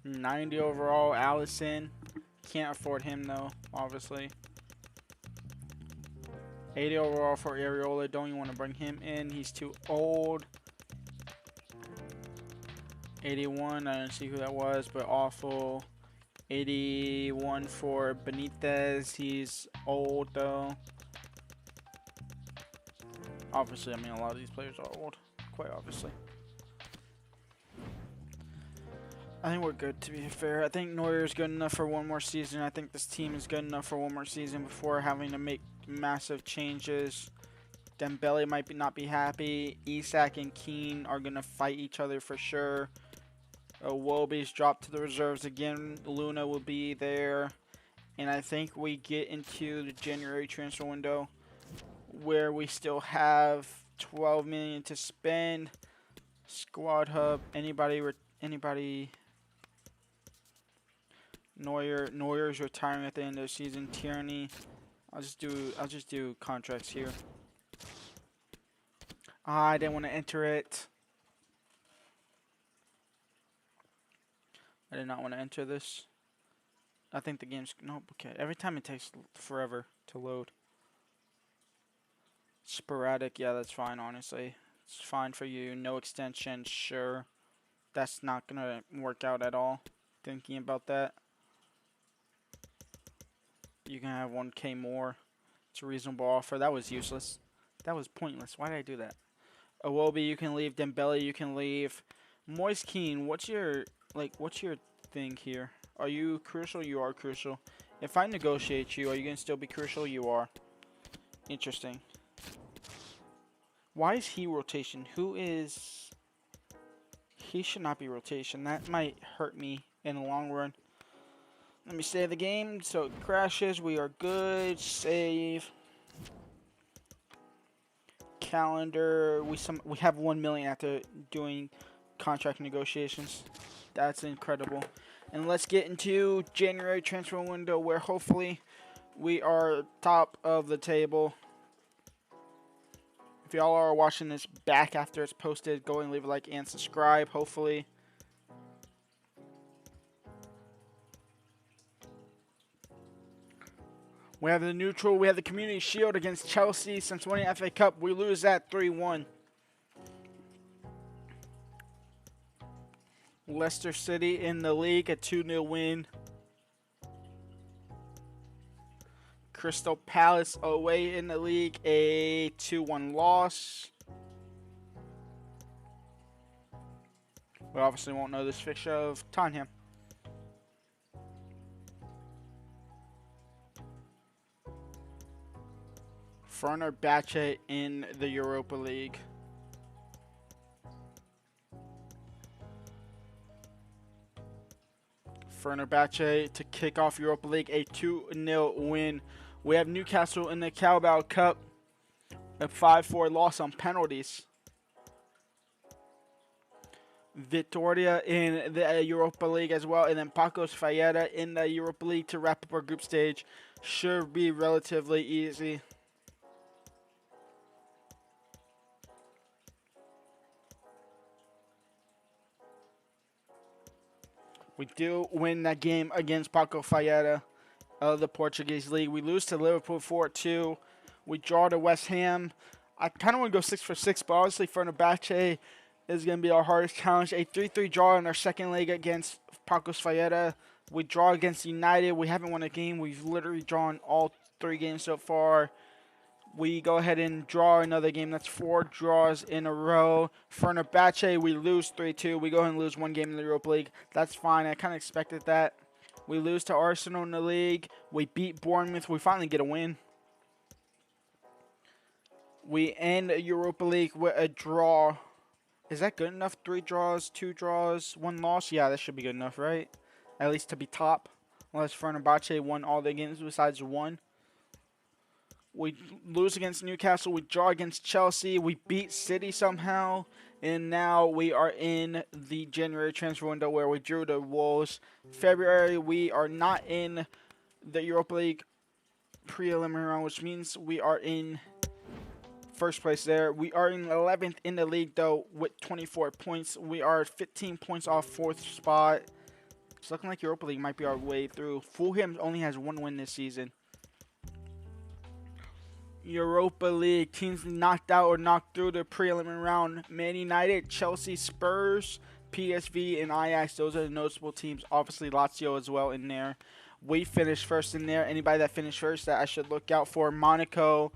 $90 overall, Allison. Can't afford him though, obviously. 80 overall for Areola. Don't even want to bring him in. He's too old. 81. I don't see who that was, but awful. 81 for Benitez. He's old though. Obviously, I mean, a lot of these players are old. Quite obviously. I think we're good, to be fair. I think Neuer's good enough for one more season. I think this team is good enough for one more season before having to make massive changes. Dembele might not be happy. Isak and Keane are going to fight each other for sure. Iwobi's dropped to the reserves again. Luna will be there. And I think we get into the January transfer window where we still have 12 million to spend. Squad hub. Anybody. Neuer's retiring at the end of the season. Tierney. I'll just do contracts here. I didn't want to enter it. I did not want to enter this. I think the game's nope. Okay, every time it takes forever to load. Sporadic, yeah, that's fine. Honestly, it's fine for you. No extension, sure. That's not gonna work out at all. Thinking about that. You can have 1K more. It's a reasonable offer. That was useless. That was pointless. Why did I do that? Iwobi, you can leave. Dembele, you can leave. Moise Keane, what's your thing here? Are you crucial? You are crucial. If I negotiate you, are you going to still be crucial? You are. Interesting. Why is he rotation? Who is... He should not be rotation. That might hurt me in the long run. Let me save the game so it crashes. We are good. Save. Calendar. We have 1 million after doing contract negotiations. That's incredible. And let's get into January transfer window where hopefully we are top of the table. If y'all are watching this back after it's posted, go and leave a like and subscribe, hopefully. We have the neutral. We have the Community Shield against Chelsea. Since winning FA Cup, we lose that 3-1. Leicester City in the league, a 2-0 win. Crystal Palace away in the league, a 2-1 loss. We obviously won't know this fixture of Tottenham. Fenerbahce in the Europa League. Fenerbahce to kick off Europa League, a 2-0 win. We have Newcastle in the Carabao Cup, a 5-4 loss on penalties. Victoria in the Europa League as well, and then Pacos Fallera in the Europa League to wrap up our group stage. Should be relatively easy. We do win that game against Paco Fallera of the Portuguese League. We lose to Liverpool 4-2. We draw to West Ham. I kind of want to go 6 for 6, but obviously Fenerbahce is going to be our hardest challenge. A 3-3 draw in our second leg against Pacos Fallera. We draw against United. We haven't won a game. We've literally drawn all 3 games so far. We go ahead and draw another game. That's 4 draws in a row. Fenerbahce, we lose 3-2. We go ahead and lose 1 game in the Europa League. That's fine. I kind of expected that. We lose to Arsenal in the league. We beat Bournemouth. We finally get a win. We end Europa League with a draw. Is that good enough? 3 draws, 2 draws, 1 loss? Yeah, that should be good enough, right? At least to be top. Unless Fenerbahce won all their games besides 1. We lose against Newcastle. We draw against Chelsea. We beat City somehow. And now we are in the January transfer window where we drew the Wolves. February, we are not in the Europa League preliminary round, which means we are in first place there. We are in 11th in the league, though, with 24 points. We are 15 points off 4th spot. It's looking like Europa League might be our way through. Fulham only has 1 win this season. Europa League teams knocked out or knocked through the preliminary round. Man United, Chelsea, Spurs, PSV, and Ajax. Those are the noticeable teams. Obviously, Lazio as well in there. We finished first in there. Anybody that finished first that I should look out for: Monaco,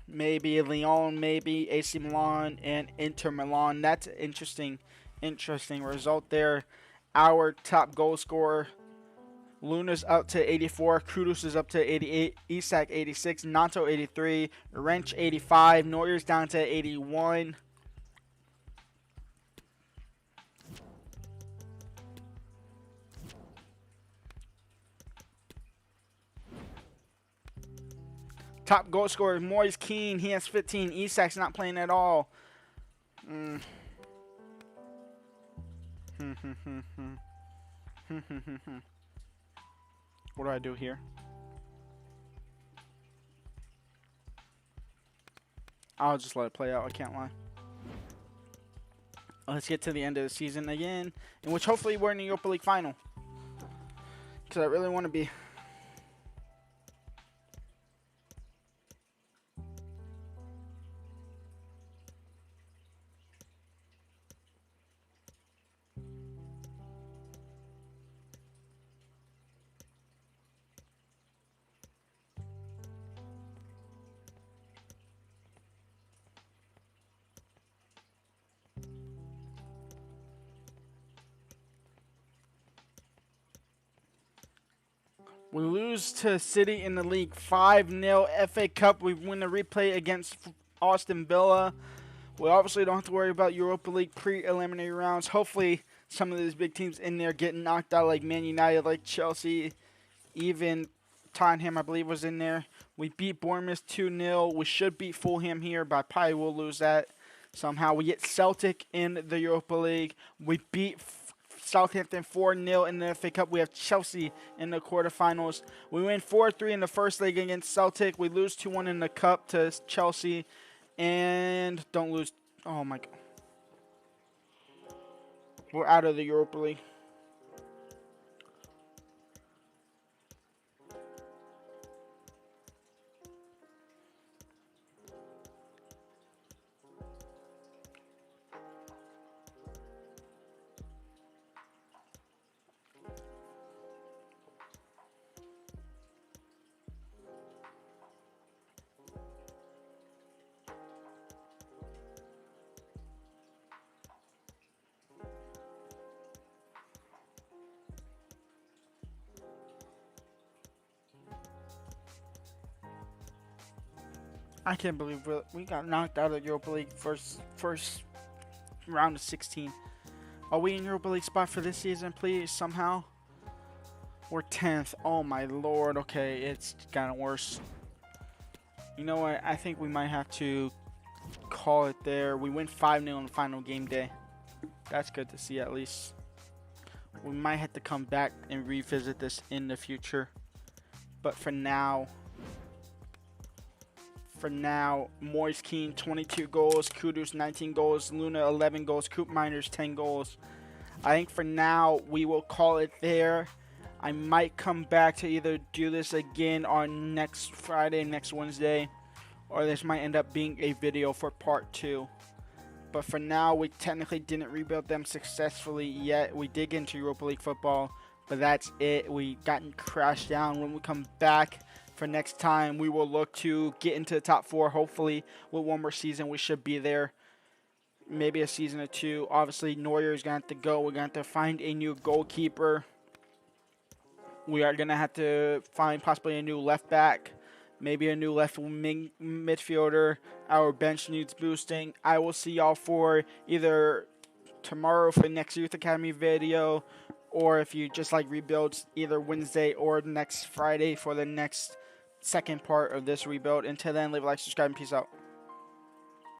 maybe Lyon, maybe AC Milan, and Inter Milan. That's an interesting result there. Our top goal scorer, Luna's up to 84, Kudus is up to 88, Isak 86, Nanto 83, Wrench 85, Neuer's down to 81. Top goal scorer, Moise Keane, he has 15, Isak's not playing at all. What do I do here? I'll just let it play out. I can't lie. Let's get to the end of the season again, in which hopefully we're in the Europa League final. Because I really want to be. We lose to City in the league 5-0. FA Cup, we win the replay against Aston Villa. We obviously don't have to worry about Europa League preliminary rounds. Hopefully some of these big teams in there get knocked out, like Man United, like Chelsea, even Tottenham, I believe, was in there. We beat Bournemouth 2-0. We should beat Fulham here, but I probably will lose that somehow. We get Celtic in the Europa League. We beat Southampton 4-0 in the FA Cup. We have Chelsea in the quarterfinals. We win 4-3 in the first leg against Celtic. We lose 2-1 in the Cup to Chelsea. And don't lose. Oh, my God. We're out of the Europa League. I can't believe we got knocked out of Europa League first round of 16. Are we in Europa League spot for this season, please, somehow? We're 10th. Oh my lord. Okay, it's gotten worse. You know what? I think we might have to call it there. We win 5-0 on the final game day. That's good to see at least. We might have to come back and revisit this in the future. But for now, Moise Keane 22 goals, Kudus 19 goals, Luna 11 goals, Coop Miners 10 goals. I think for now we will call it there. I might come back to either do this again on next Friday, next Wednesday, or this might end up being a video for part 2. But for now, we technically didn't rebuild them successfully yet. We did get into Europa League football, but that's it. We gotten crashed down. When we come back for next time, we will look to get into the top 4. Hopefully, with one more season, we should be there. Maybe a season or 2. Obviously, Neuer is going to have to go. We're going to have to find a new goalkeeper. We are going to have to find possibly a new left back. Maybe a new left wing midfielder. Our bench needs boosting. I will see y'all for either tomorrow for the next Youth Academy video, or if you just like rebuilds, either Wednesday or next Friday for the next second part of this rebuild. Until then, leave a like, subscribe, and peace out.